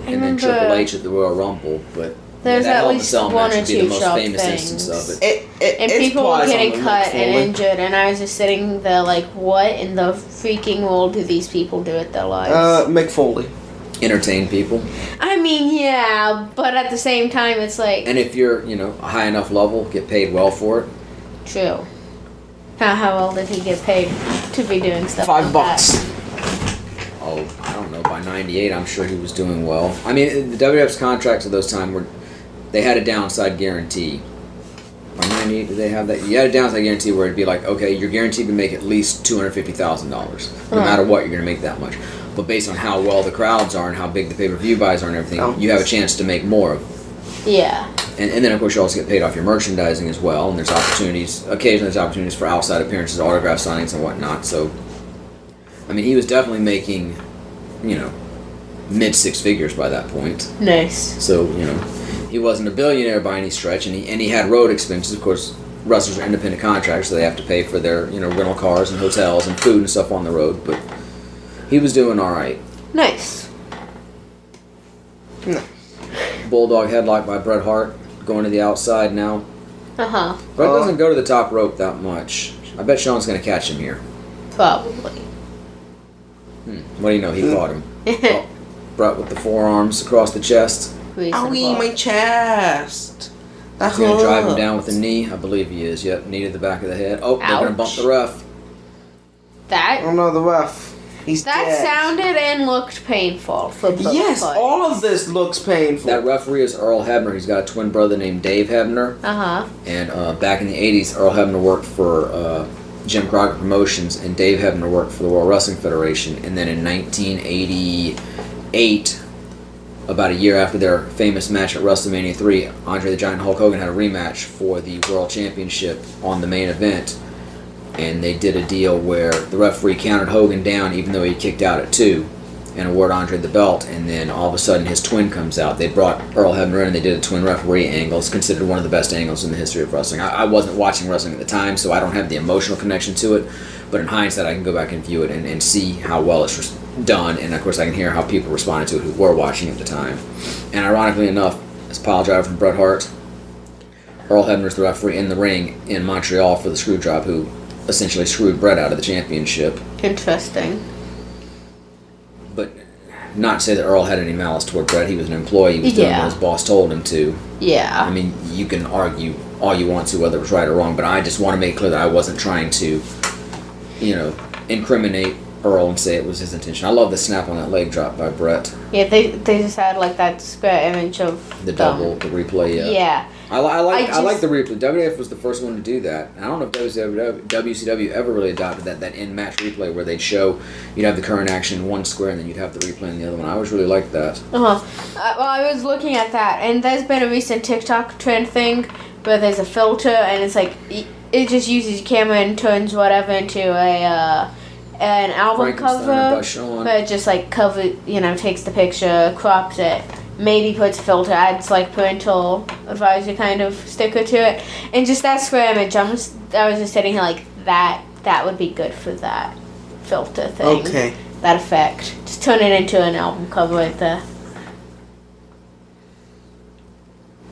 and then Triple H at the Royal Rumble. But There's that at Hell in a least Cell one match or would be the two most shock famous things. instance of it. And people were getting cut and injured, and I was just sitting there like, what in the freaking world do these people do with their lives? Mick Foley. Entertain people. I mean, yeah, but at the same time, it's like... And if you're, a high enough level, get paid well for it. True. How well did he get paid to be doing stuff like $5. that? Oh, I don't know. By 98, I'm sure he was doing well. I mean, the WWF's contracts at those times were... They had a downside guarantee. By 98, did they have that? You had a downside guarantee where it'd be like, okay, you're guaranteed to make at least $250,000. No matter what, you're going to make that much. But based on how well the crowds are and how big the pay-per-view buys are and everything, you have a chance to make more. Yeah. And then, of course, you also get paid off your merchandising as well. And there's opportunities, occasionally there's opportunities for outside appearances, autograph signings and whatnot. So, I mean, he was definitely making, mid-six figures by that point. Nice. So, he wasn't a billionaire by any stretch. And he had road expenses. Of course, wrestlers are independent contractors, so they have to pay for their, rental cars and hotels and food and stuff on the road. But he was doing all right. Nice. No. Bulldog headlock by Bret Hart, going to the outside now. Uh-huh. Bret doesn't go to the top rope that much. I bet Shawn's going to catch him here. Probably. What do you know? He caught him. Oh, Bret with the forearms across the chest. Owie, my chest. He's going to drive him down with a knee. I believe he is. Yep, knee to the back of the head. Oh, they're going to bump the ref. Oh no, the ref. He's that dead. Sounded and looked painful for both Yes, parties. all of this looks painful. That referee is Earl Hebner. He's got a twin brother named Dave Hebner. Uh-huh. And back in the 80s, Earl Hebner worked for Jim Crockett Promotions, and Dave Hebner worked for the World Wrestling Federation. And then in 1988, about a year after their famous match at WrestleMania III, Andre the Giant and Hulk Hogan had a rematch for the World Championship on the main event. And they did a deal where the referee counted Hogan down even though he kicked out at 2 and awarded Andre the belt, and then all of a sudden his twin comes out. They brought Earl Hebner in and they did a twin referee angle. It's considered one of the best angles in the history of wrestling. I wasn't watching wrestling at the time, so I don't have the emotional connection to it, but in hindsight I can go back and view it and see how well it's done, and of course I can hear how people responded to it who were watching at the time. And ironically enough, as pile driver from Bret Hart, Earl Hebner's the referee in the ring in Montreal for the screw job, who essentially screwed Bret out of the championship. Interesting. But not to say that Earl had any malice toward Bret. He was an employee. He was doing what his boss told him to. Yeah. I mean, you can argue all you want to whether it was right or wrong, but I just want to make clear that I wasn't trying to, incriminate Earl and say it was his intention. I love the snap on that leg drop by Bret. Yeah, they just had like that square image of the replay. Yeah. I like the replay. WWF was the first one to do that. I don't know if WCW ever really adopted that in-match replay where they'd show you'd have the current action in one square and then you'd have the replay in the other one. I always really liked that. Well, I was looking at that, and there's been a recent TikTok trend thing where there's a filter and it's like it just uses your camera and turns whatever into an album cover, by Shawn. but it just like takes the picture, crops it, maybe puts a filter, adds like parental advisory kind of sticker to it, and just that square image. I was just sitting here like that would be good for that filter thing. Okay. That effect. Just turn it into an album cover right there.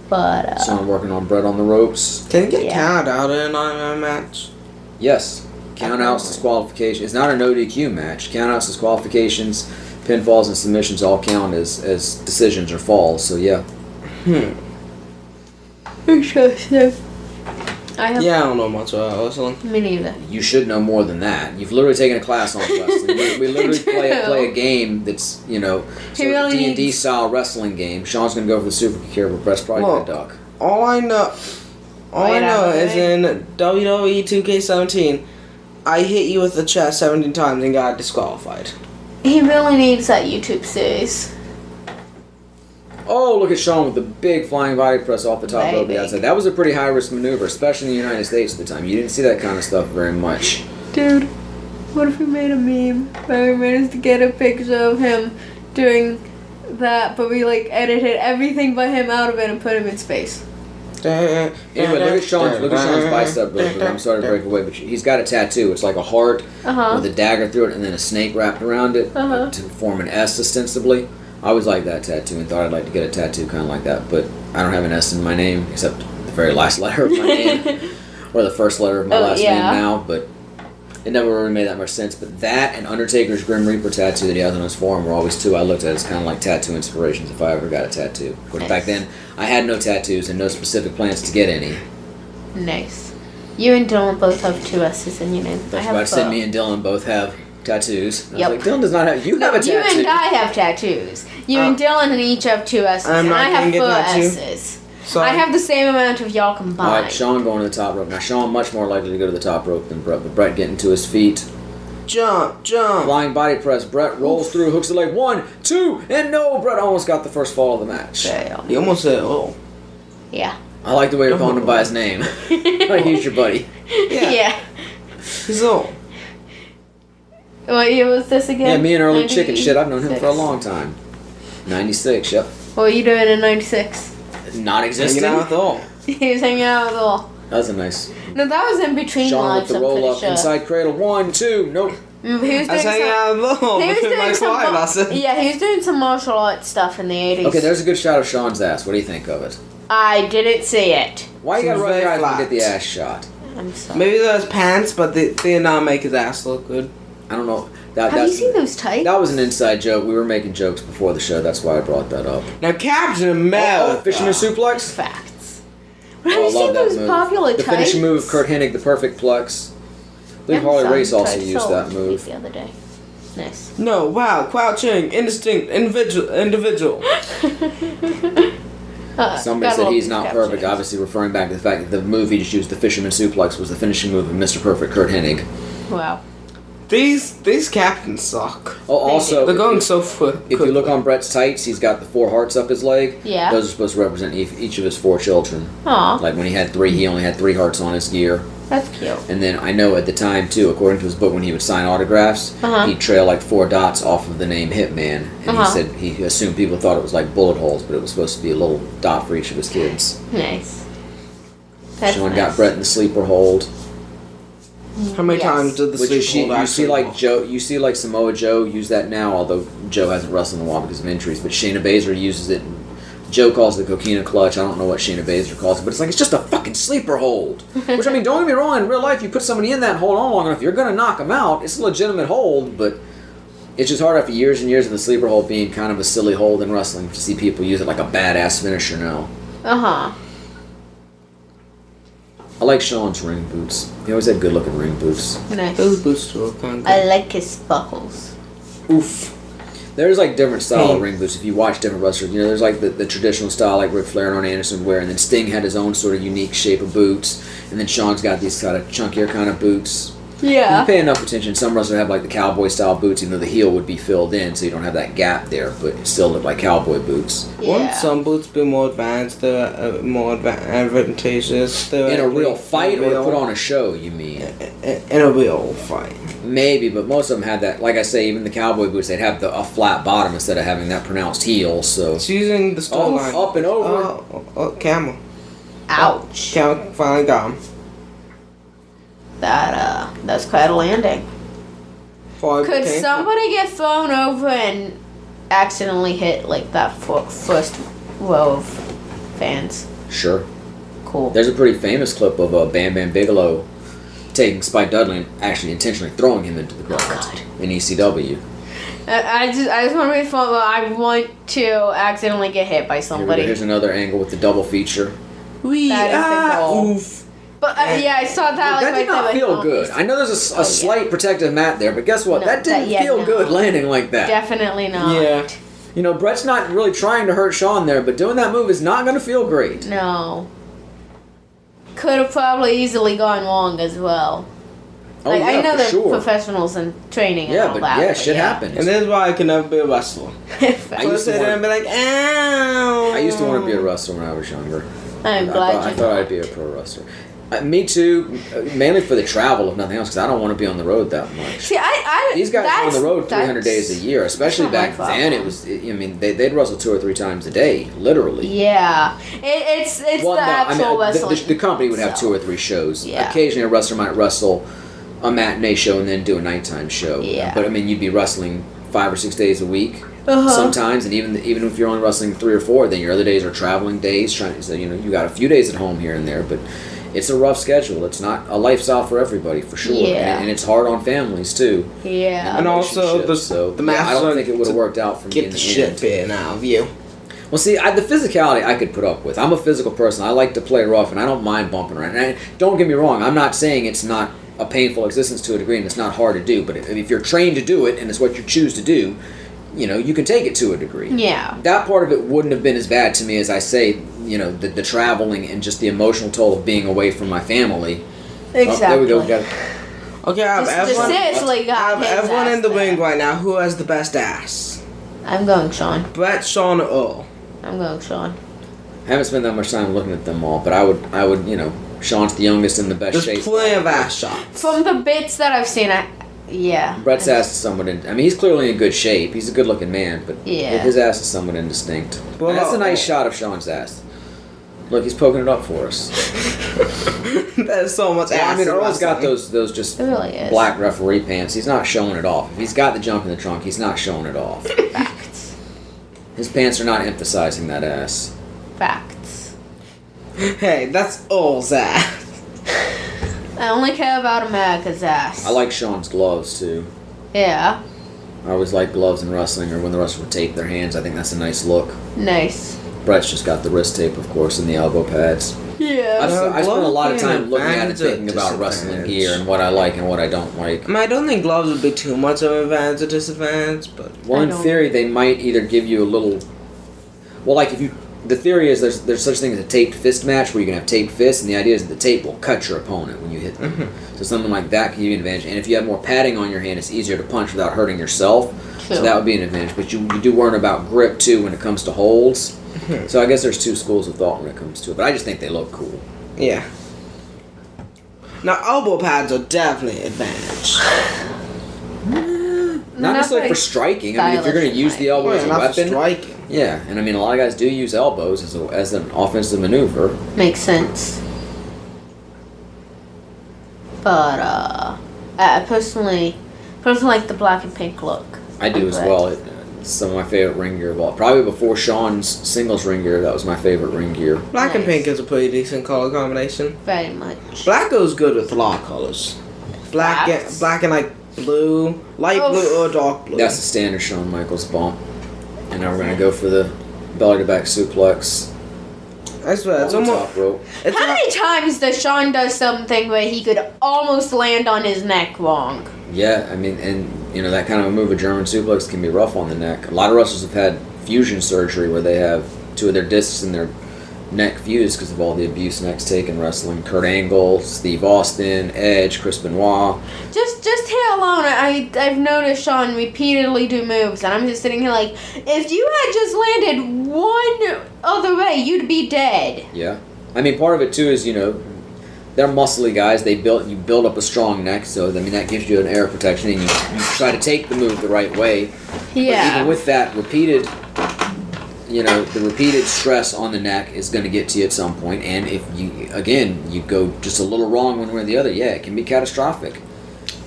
But So I'm working on Bret on the ropes. Can you get counted out in an Ironman match? Yes. Countouts, disqualifications. It's not a no DQ match. Countouts, disqualifications, pinfalls, and submissions all count as decisions or falls. So yeah. Interesting. I don't know much about wrestling. Me neither. You should know more than that. You've literally taken a class on wrestling. we literally play a game that's sort of D&D style wrestling game. Shawn's gonna go for the super kick here, but Bret's probably gonna duck. All I know is in WWE 2K17, I hit you with the chest 17 times and got disqualified. He really needs that YouTube series. Oh, look at Shawn with the big flying body press off the top of the outside. That was a pretty high-risk maneuver, especially in the United States at the time. You didn't see that kind of stuff very much. Dude, what if we made a meme where we managed to get a picture of him doing that, but we edited everything but him out of it and put him in space? Anyway, look at Shawn's bicep builder. I'm sorry to break away, but he's got a tattoo. It's like a heart with a dagger through it and then a snake wrapped around it to form an S ostensibly. I always liked that tattoo and thought I'd like to get a tattoo kind of like that, but I don't have an S in my name except the very last letter of my name, or the first letter of my last name now, but it never really made that much sense. But that and Undertaker's Grim Reaper tattoo that he has on his forearm were always two I looked at as kind of like tattoo inspirations if I ever got a tattoo. Of course, back then, I had no tattoos and no specific plans to get any. Nice. You and Dylan both have 2 S's in your name. That's why I said me and Dylan both have tattoos. Yep. I was like, Dylan does not have... You have a tattoo. You and I have tattoos. You and Dylan and each have 2 S's. And I have 4 S's. So I have the same amount of y'all combined. All right, Shawn going to the top rope. Now, Shawn much more likely to go to the top rope than Bret, but Bret getting to his feet. Jump. Flying body press. Bret rolls through, hooks the leg. 1, 2, and no! Bret almost got the first fall of the match. He almost said, oh. Yeah. I like the way you're calling him by his name. Like he's your buddy. Yeah. He's old. What year was this again? Yeah, me and Early Chicken. Shit, I've known him for a long time. 96, yep. What were you doing in 96? Not existing. Hanging out with all. He was hanging out with all. That was a nice... No, that was in between Shawn lives, with the roll up inside cradle. 1, 2, nope. He was doing hanging out with all. Yeah, he was doing some martial arts stuff in the 80s. Okay, there's a good shot of Shawn's ass. What do you think of it? I didn't see it. Why you gotta run your eyes flat. and get the ass shot? I'm sorry. Maybe those pants, but they did not make his ass look good. I don't know. Have you seen those tights? That was an inside joke. We were making jokes before the show. That's why I brought that up. Now, Captain America. Fisherman suplex? Facts. But have I you love seen that those move. popular The tights? finishing move of Kurt Hennig, the perfect plex. I believe Harley Race also used that move. The other day. Nice. No, wow, crouching, indistinct, individual. Somebody said he's not perfect, obviously referring back to the fact that the move he just used, the fisherman suplex, was the finishing move of Mr. Perfect Kurt Hennig. Wow. These captains suck. Oh, also, they're going so quick. If you look on Bret's tights, he's got the 4 hearts up his leg. Yeah. Those are supposed to represent each of his 4 children. Aw. Like when he had 3, he only had 3 hearts on his gear. That's cute. And then I know at the time too, according to his book, when he would sign autographs, he'd trail like 4 dots off of the name Hitman. And he said he assumed people thought it was like bullet holes, but it was supposed to be a little dot for each of his kids. Nice. That's Shawn nice. got Bret in the sleeper hold. How many times did the sleeper hold you see like Joe, you see like Samoa Joe use that now, although Joe hasn't wrestled in a while because of injuries. But Shayna Baszler uses it. Joe calls it the coquina clutch. I don't know what Shayna Baszler calls it, but it's like, it's just a fucking sleeper hold. Which, I mean, don't get me wrong, in real life, you put somebody in that and hold on long enough, you're going to knock them out. It's a legitimate hold, but it's just hard after years and years of the sleeper hold being kind of a silly hold in wrestling to see people use it like a badass finisher now. I like Shawn's ring boots. He always had good-looking ring boots. Nice. Those boots were kind of good. I like his buckles. Oof. There's like different style of ring boots. If you watch different wrestlers, you know, there's like the traditional style like Ric Flair and Arn Anderson wear, and then Sting had his own sort of unique shape of boots, and then Shawn's got these kind of chunkier kind of boots. Yeah. If you pay enough attention, some wrestlers have like the cowboy style boots, even though the heel would be filled in, so you don't have that gap there, but it still look like cowboy boots. Wouldn't some boots be more advanced, more advantageous? In a real fight or to put on a show, you mean? In a real fight. Maybe, but most of them had that. Like I say, even the cowboy boots, they'd have a flat bottom instead of having that pronounced heel. So it's using the storyline. Up and over. Camel. Ouch. Camel finally got him. That's quite a landing. Could somebody get thrown over and accidentally hit like that first row of fans? Sure. Cool. There's a pretty famous clip of Bam Bam Bigelow taking Spike Dudley and actually intentionally throwing him into the crowd in ECW. I just want to be fun. I want to accidentally get hit by somebody. Here's another angle with the double feature. That is the goal. Oof. But yeah, I saw that. That did not feel good. I know there's a slight protective mat there, but guess what? No, that didn't feel good landing like that. Definitely not. Yeah. You know, Bret's not really trying to hurt Shawn there, but doing that move is not going to feel great. No. Could have probably easily gone wrong as well. Oh, yeah, I know for they're sure. professionals in training and all that. Yeah, shit happens. And this is why I can never be a wrestler. I used to and be like, ow. I used to want to be a wrestler when I was younger. I'm glad I thought I'd be a pro wrestler. Me too, mainly for the travel, if nothing else, because I don't want to be on the road that much. See, these guys were on the road 300 days a year, especially back then. It was, I mean, they'd wrestle 2 or 3 times a day, literally. Yeah, it's the actual wrestling. The company would have 2 or 3 shows. Yeah. Occasionally, a wrestler might wrestle a matinee show and then do a nighttime show. Yeah. But I mean, you'd be wrestling 5 or 6 days a week. sometimes, and even if you're only wrestling 3 or 4, then your other days are traveling days. So you got a few days at home here and there, but it's a rough schedule. It's not a lifestyle for everybody, for sure. Yeah. And it's hard on families too. Yeah. And also the matches. I don't think it would have worked out for me Get in the the shit end. bitten out of you. Well, see, the physicality I could put up with. I'm a physical person. I like to play rough, and I don't mind bumping around. And don't get me wrong. I'm not saying it's not a painful existence to a degree, and it's not hard to do. But if you're trained to do it, and it's what you choose to do, you can take it to a degree. Yeah. That part of it wouldn't have been as bad to me as I say, the traveling and just the emotional toll of being away from my family. Exactly. Oh, there we go. We got it. Okay, I have everyone in the ring right now. Who has the best ass? I'm going Shawn. Bret, Shawn, or Earl? I'm going Shawn. I haven't spent that much time looking at them all, but I would, Shawn's the youngest and the best shape. There's plenty of ass shots. From the bits that I've seen, Bret's ass is somewhat he's clearly in good shape. He's a good-looking man, but his ass is somewhat indistinct. Well, that's a nice shot of Shawn's ass. Look, he's poking it up for us. There's so much ass. I mean, Earl's got those just really is. black referee pants. He's not showing it off. If he's got the junk in the trunk, he's not showing it off. Facts. His pants are not emphasizing that ass. Facts. Hey, that's Earl's ass. I only care about America's ass. I like Shawn's gloves, too. Yeah. I always like gloves in wrestling, or when the wrestlers would tape their hands. I think that's a nice look. Nice. Bret's just got the wrist tape, of course, and the elbow pads. Yeah. I spent a lot of time looking at it, advantage or thinking about wrestling disadvantage? gear and what I like and what I don't like. I mean, I don't think gloves would be too much of an advantage or disadvantage, but... Well, in theory, they might either give you a little... Well, like, the theory is there's such thing as a taped fist match where you can have taped fists, and the idea is that the tape will cut your opponent when you hit them. Mm-hmm. So something like that can give you an advantage. And if you have more padding on your hand, it's easier to punch without hurting yourself. True. So that would be an advantage. But you do worry about grip, too, when it comes to holds. Mm-hmm. So I guess there's two schools of thought when it comes to it. But I just think they look cool. Yeah. Now, elbow pads are definitely an advantage. Not necessarily for striking. I mean, if you're going to use the elbow as a weapon. Striking. Yeah, and I mean, a lot of guys do use elbows as an offensive maneuver. Makes sense. But I personally like the black and pink look. I do as well. It's some of my favorite ring gear of all. Probably before Shawn's singles ring gear, that was my favorite ring gear. Black and pink is a pretty decent color combination. Very much. Black goes good with a lot of colors. Black and like blue, light blue or dark blue. That's the standard Shawn Michaels bump. And now we're going to go for the belly to back suplex. That's what it's almost. Top rope. How many times does Shawn do something where he could almost land on his neck wrong? Yeah, I mean, and that kind of a move, a German suplex, can be rough on the neck. A lot of wrestlers have had fusion surgery where they have two of their discs in their neck fused because of all the abuse necks taken in wrestling. Kurt Angle, Steve Austin, Edge, Chris Benoit. Just here alone, I've noticed Shawn repeatedly do moves, and I'm just sitting here like, if you had just landed one other way, you'd be dead. Yeah, I mean, part of it too is they're muscly guys. You build up a strong neck, so I mean that gives you an air protection, and you try to take the move the right way. Yeah. But even with that repeated, the repeated stress on the neck is going to get to you at some point, and if you go just a little wrong one way or the other, yeah, it can be catastrophic.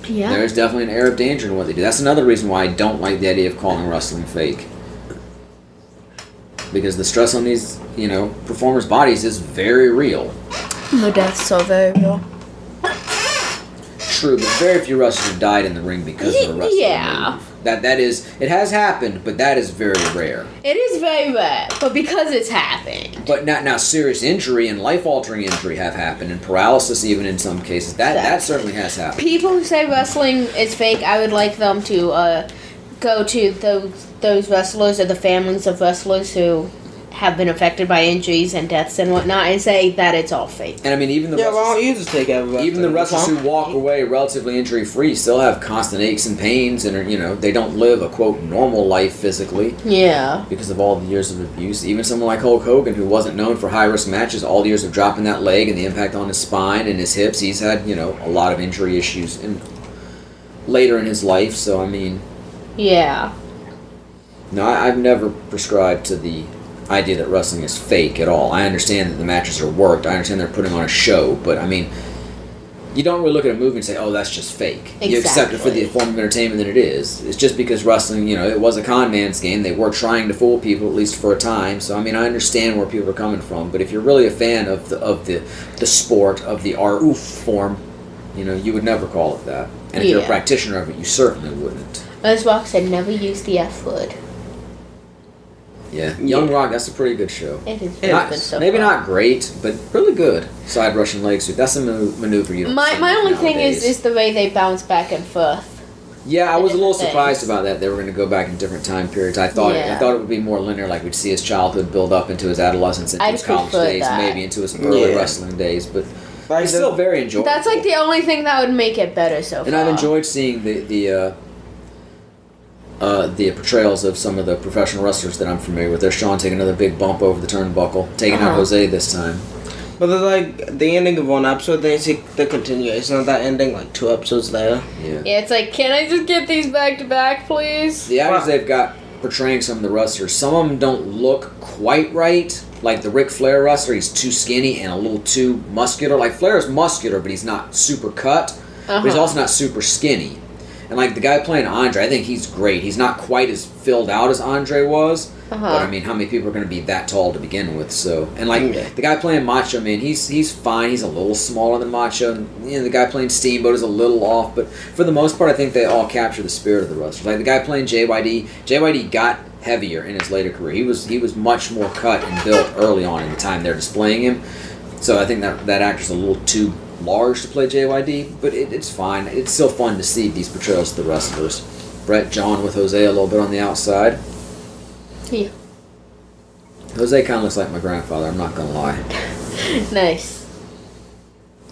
Yeah. There's definitely an air of danger in what they do. That's another reason why I don't like the idea of calling wrestling fake. Because the stress on these, performers' bodies is very real. The deaths are very real. True, but very few wrestlers have died in the ring because of a wrestling move. That is, it has happened, but that is very rare. It is very rare, but because it's happened. But now serious injury and life-altering injury have happened, and paralysis even in some cases. That certainly has happened. People who say wrestling is fake, I would like them to go to those wrestlers or the families of wrestlers who have been affected by injuries and deaths and whatnot, and say that it's all fake. And I mean, even the why don't you just take everybody? Even the wrestlers who walk away relatively injury-free still have constant aches and pains, and they don't live a quote normal life physically. Yeah. Because of all the years of abuse. Even someone like Hulk Hogan, who wasn't known for high-risk matches, all the years of dropping that leg and the impact on his spine and his hips, he's had a lot of injury issues later in his life. So I mean. Yeah. No, I've never prescribed to the idea that wrestling is fake at all. I understand that the matches are worked. I understand they're putting on a show, but I mean, you don't really look at a movie and say, oh, that's just fake. Exactly. You accept it for the form of entertainment that it is. It's just because wrestling, it was a con man's game. They were trying to fool people, at least for a time. So, I mean, I understand where people are coming from. But if you're really a fan of the sport, of the art form, you would never call it that. And if you're a practitioner of it, you certainly wouldn't. As Rock said, never use the F word. Yeah, Young Rock, that's a pretty good show. It is very good so maybe far. not great, but really good. Side Russian leg sweep. That's a maneuver you don't see My only thing nowadays. is the way they bounce back and forth. Yeah, I was a little different surprised things. about that. They were going to go back in different time periods. I thought it would be more linear, like we'd see his childhood build up into his adolescence, into his college prefer days, that. maybe into his early wrestling days. But it's still very enjoyable. That's like the only thing that would make it better so far. And I've enjoyed seeing the portrayals of some of the professional wrestlers that I'm familiar with. There's Shawn taking another big bump over the turnbuckle, taking out Jose this time. But there's the ending of one episode, then you see the continuation of that ending 2 episodes later. Yeah, it's like, can I just get these back to back, please? The actors they've got portraying some of the wrestlers, some of them don't look quite right. Like the Ric Flair wrestler, he's too skinny and a little too muscular. Like Flair's muscular, but he's not super cut, but he's also not super skinny. And like the guy playing Andre, I think he's great. He's not quite as filled out as Andre was, but I mean, how many people are going to be that tall to begin with? So, and like the guy playing Macho Man, he's fine. He's a little smaller than Macho. And, the guy playing Steamboat is a little off, but for the most part, I think they all capture the spirit of the wrestlers. Like the guy playing JYD got heavier in his later career. He was much more cut and built early on in the time they're displaying him. So I think that actor's a little too large to play JYD, but it's fine. It's still fun to see these portrayals of the wrestlers. Bret, John with Jose a little bit on the outside. Yeah. Jose kind of looks like my grandfather, I'm not going to lie. Nice.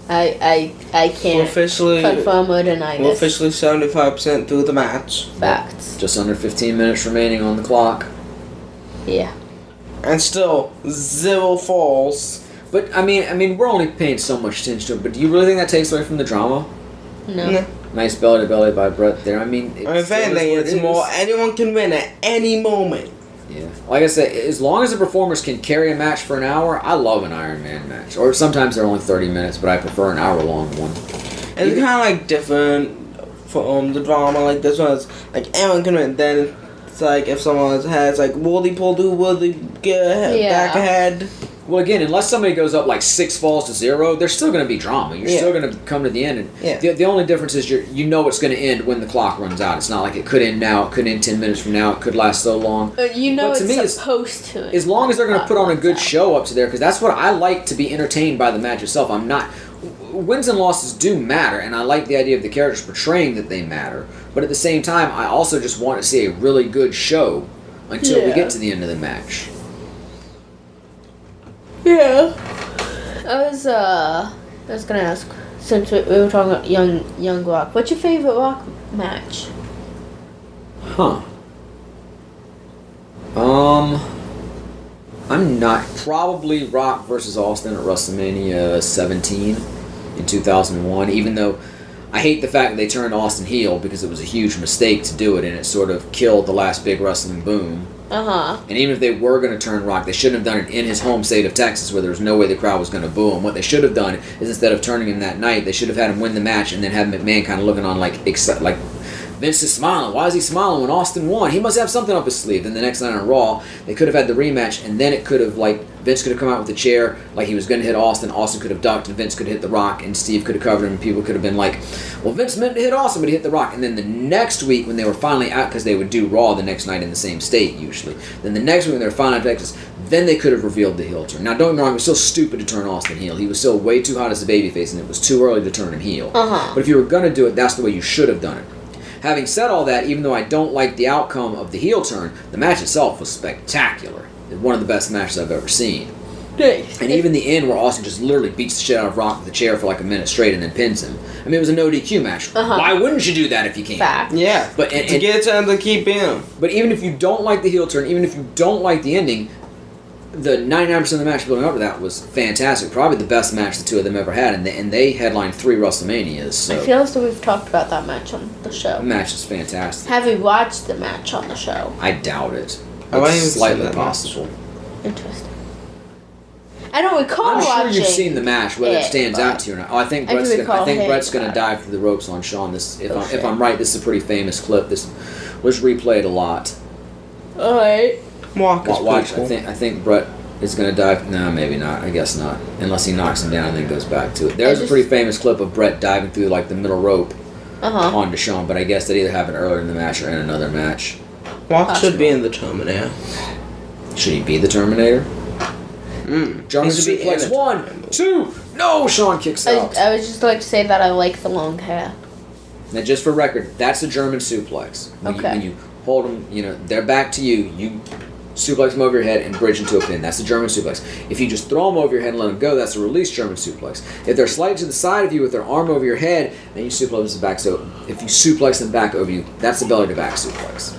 I can't officially confirm or deny We're this. officially 75% through the match. Facts. Just under 15 minutes remaining on the clock. Yeah. And still, 0 falls. But, I mean, we're only paying so much attention to it, but do you really think that takes away from the drama? No. Nice belly-to-belly by Bret there. I mean, If anything, it's more, anyone can win at any moment. Yeah. Like I said, as long as the performers can carry a match for an hour, I love an Ironman match. Or sometimes they're only 30 minutes, but I prefer an hour-long one. And it's kind of different from the drama. Like this one is anyone can win. Then it's if someone has will they get back ahead? Well, again, unless somebody goes up 6 falls to 0, there's still going to be drama. You're still going to come to the end. And the only difference is you know it's going to end when the clock runs out. It's not like it could end now, it could end 10 minutes from now, it could last so long. But it's supposed to. As long as they're going to put on a good show up to there, because that's what I like to be entertained by the match itself. I'm not... Wins and losses do matter, and I like the idea of the characters portraying that they matter. But at the same time, I also just want to see a really good show until we get to the end of the match. Yeah. I was gonna ask, since we were talking about young Rock, what's your favorite Rock match? Huh. I'm not... Probably Rock versus Austin at WrestleMania 17 in 2001, even though I hate the fact that they turned Austin heel because it was a huge mistake to do it, and it sort of killed the last big wrestling boom. And even if they were going to turn Rock, they shouldn't have done it in his home state of Texas where there was no way the crowd was going to boo him. What they should have done is instead of turning him that night, they should have had him win the match and then have McMahon kind of looking on like Vince is smiling. Why is he smiling when Austin won? He must have something up his sleeve. Then the next night on Raw, they could have had the rematch, and then it could have, Vince could have come out with a chair like he was going to hit Austin. Austin could have ducked, and Vince could have hit The Rock, and Steve could have covered him, and people could have been like, well, Vince meant to hit Austin, but he hit The Rock. And then the next week, when they were finally out, because they would do Raw the next night in the same state, usually. Then the next week, when they were finally out of Texas, then they could have revealed the heel turn. Now, don't get me wrong, it was still stupid to turn Austin heel. He was still way too hot as a babyface, and it was too early to turn him heel. But if you were going to do it, that's the way you should have done it. Having said all that, even though I don't like the outcome of the heel turn, the match itself was spectacular. It's one of the best matches I've ever seen. And even the end where Austin just literally beats the shit out of Rock with the chair for a minute straight and then pins him. I mean, it was a no DQ match. Why wouldn't you do that if you can? Fact. Yeah, but to get time to keep in. But even if you don't like the heel turn, even if you don't like the ending, the 99% of the match building up to that was fantastic. Probably the best match the two of them ever had, and they headlined 3 WrestleManias. So. I feel as though we've talked about that match on the show. The match is fantastic. Have you watched the match on the show? I doubt it. I might It's even slightly see that possible. Interesting. I don't recall I'm sure watching you've seen the match, whether it it, stands but out to you or not. Oh, I think I do Brett's recall Brett's hearing going to about dive through the ropes on Shawn. If Okay. I'm right, this is a pretty famous clip. This was replayed a lot. Alright. Watch. I think Bret is going to dive. No, maybe not. I guess not, unless he knocks him down and then goes back to it. There's a pretty famous clip of Bret diving through like the middle rope onto Shawn, but I guess they either have it earlier in the match or in another match. Walk should be in the Terminator. Should he be the Terminator? German Needs to be suplex. in the 1, 2. No, Shawn kicks out. I would just like to say that I like the long hair. Now, just for record, that's a German suplex. When you hold them, they're back to you. You suplex them over your head and bridge into a pin. That's a German suplex. If you just throw them over your head and let them go, that's a release German suplex. If they're slightly to the side of you with their arm over your head, then you suplex them back. So if you suplex them back over you, that's a belly to back suplex.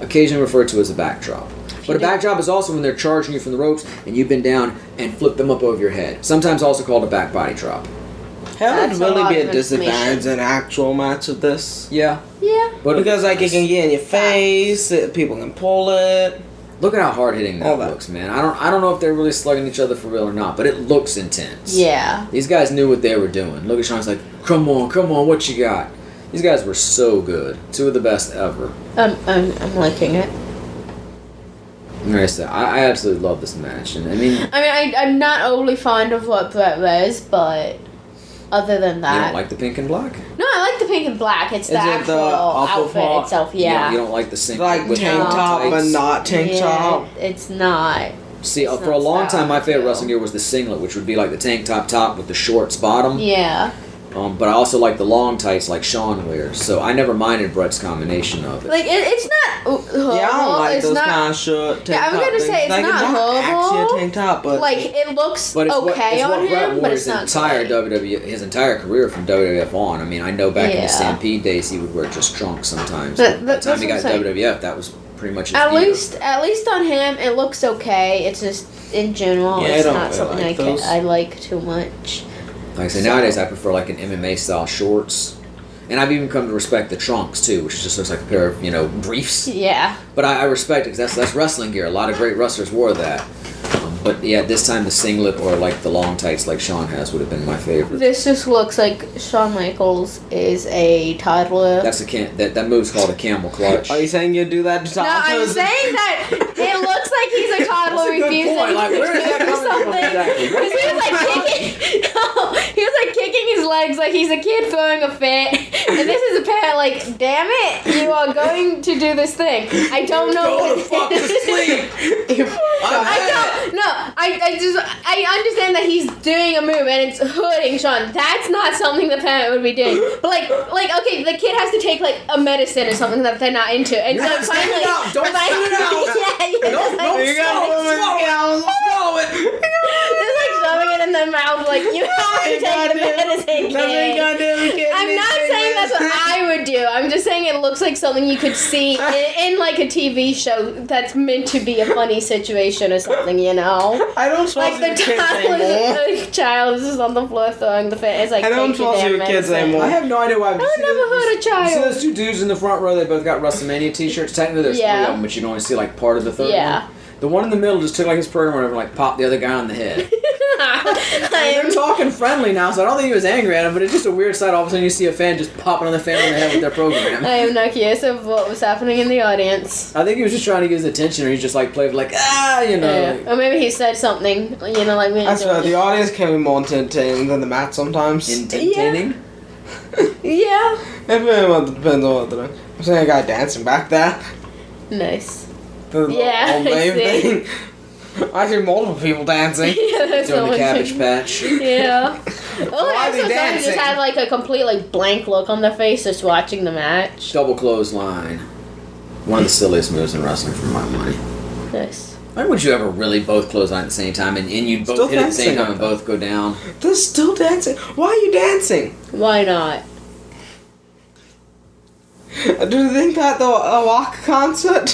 Occasionally referred to as a backdrop. But a backdrop is also when they're charging you from the ropes and you've been down and flip them up over your head. Sometimes also called a back body drop. That would That's a really lot be of a disadvantage information. in an actual match of this. Yeah. Yeah. But Because like it can get in your face, people can pull it. look at how hard hitting All that that. looks, man. I don't know if they're really slugging each other for real or not, but it looks intense. Yeah. These guys knew what they were doing. Look at Shawn's like, come on, what you got? These guys were so good. 2 of the best ever. I'm liking it. Like I said, I absolutely love this match. And I mean, I'm not overly fond of what Bret wears, but other than you that. don't like the pink and black? No, I like the pink and black. It's the Is it the actual upper outfit part? itself, You yeah. don't like the sink Like with tank the top, but tights? not tank top. It's not. See, it's for a not long style, time, my favorite so. wrestling gear was the singlet, which would be like the tank top with the shorts bottom. Yeah. But I also like the long tights like Shawn wears. So I never minded Bret's combination of it. Like, it's not horrible. Yeah, I don't like it's those not, kind of short tank Yeah, I was top gonna things. say it's like, not actually horrible. a tank top, but like, it looks But it's okay what on Bret him, wore but his it's not entire great. WWE, his entire career from WWF on. I mean, I know back in the Yeah. Stampede days, he would wear just trunks sometimes. But By the time that's he what got I'm saying. WWF, that was pretty much his At gear. least on him, it looks okay. It's just in general, Yeah, I it's don't not really something like I those. like too much. Like I say, So- nowadays I prefer like an MMA style shorts. And I've even come to respect the trunks too, which just looks like a pair of, briefs. Yeah. But I respect it because that's wrestling gear. A lot of great wrestlers wore that. But yeah, this time the singlet or like the long tights like Shawn has would have been my favorite. This just looks like Shawn Michaels is a toddler. That's that move's called a camel clutch. are you saying you do that to No, I'm toddlers? saying that it looks like he's a toddler That's a good refusing point. Like, where is that to do coming from something. exactly? Because he was like kicking, he was like kicking his legs like he's a kid throwing a fit. And this is a parent like, damn it, you are going to do this thing. I don't know Go what to fuck to sleep. I understand that he's doing a move and it's hurting Shawn. That's not something the parent would be doing. But like okay, the kid has to take like a medicine or something that they're not into, and Yeah, so spit finally, it out. Don't spit it out. yeah, Don't swallow it. Just like shoving it in their mouth, like you have to take the medicine, kid. I'm not saying that's what I would do. I'm just saying it looks like something you could see in like a TV show that's meant to be a funny situation or something, I don't trust Like the your kids anymore. child is just on the floor throwing the fit. It's like, I don't take your trust damn your kids medicine. anymore. I have no idea why. I would never hurt a You see child. those 2 dudes in the front row? They both got WrestleMania t-shirts. Technically, there's 3 of them, but you can only see like part of the third Yeah. one. The one in the middle just took like his program or whatever, and like popped the other guy on the head. They're talking friendly now, so I don't think he was angry at him, but it's just a weird sight. All of a sudden, you see a fan just popping on the fan on the head with their program. I am not curious of what was happening in the audience. I think he was just trying to get his attention, or he's just like played like Yeah. Or maybe he said something, like me. I swear, the audience can be more entertaining than the match sometimes. entertaining. Yeah. It very much depends on what they're doing. I'm saying a guy dancing back there. Nice. The Yeah, old I wave see. thing. I see multiple people dancing. Yeah, that's Doing the what I'm Cabbage saying. Patch. Yeah. Oh, Why I are they saw someone just dancing? had like a complete like blank look on their face just watching the match. Double clothesline. One of the silliest moves in wrestling for my money. Nice. Why would you ever really both close on at the same time and you'd both Still hit at the same dancing. time and both go down? They're still dancing. Why are you dancing? Why not? Do you think that the rock concert?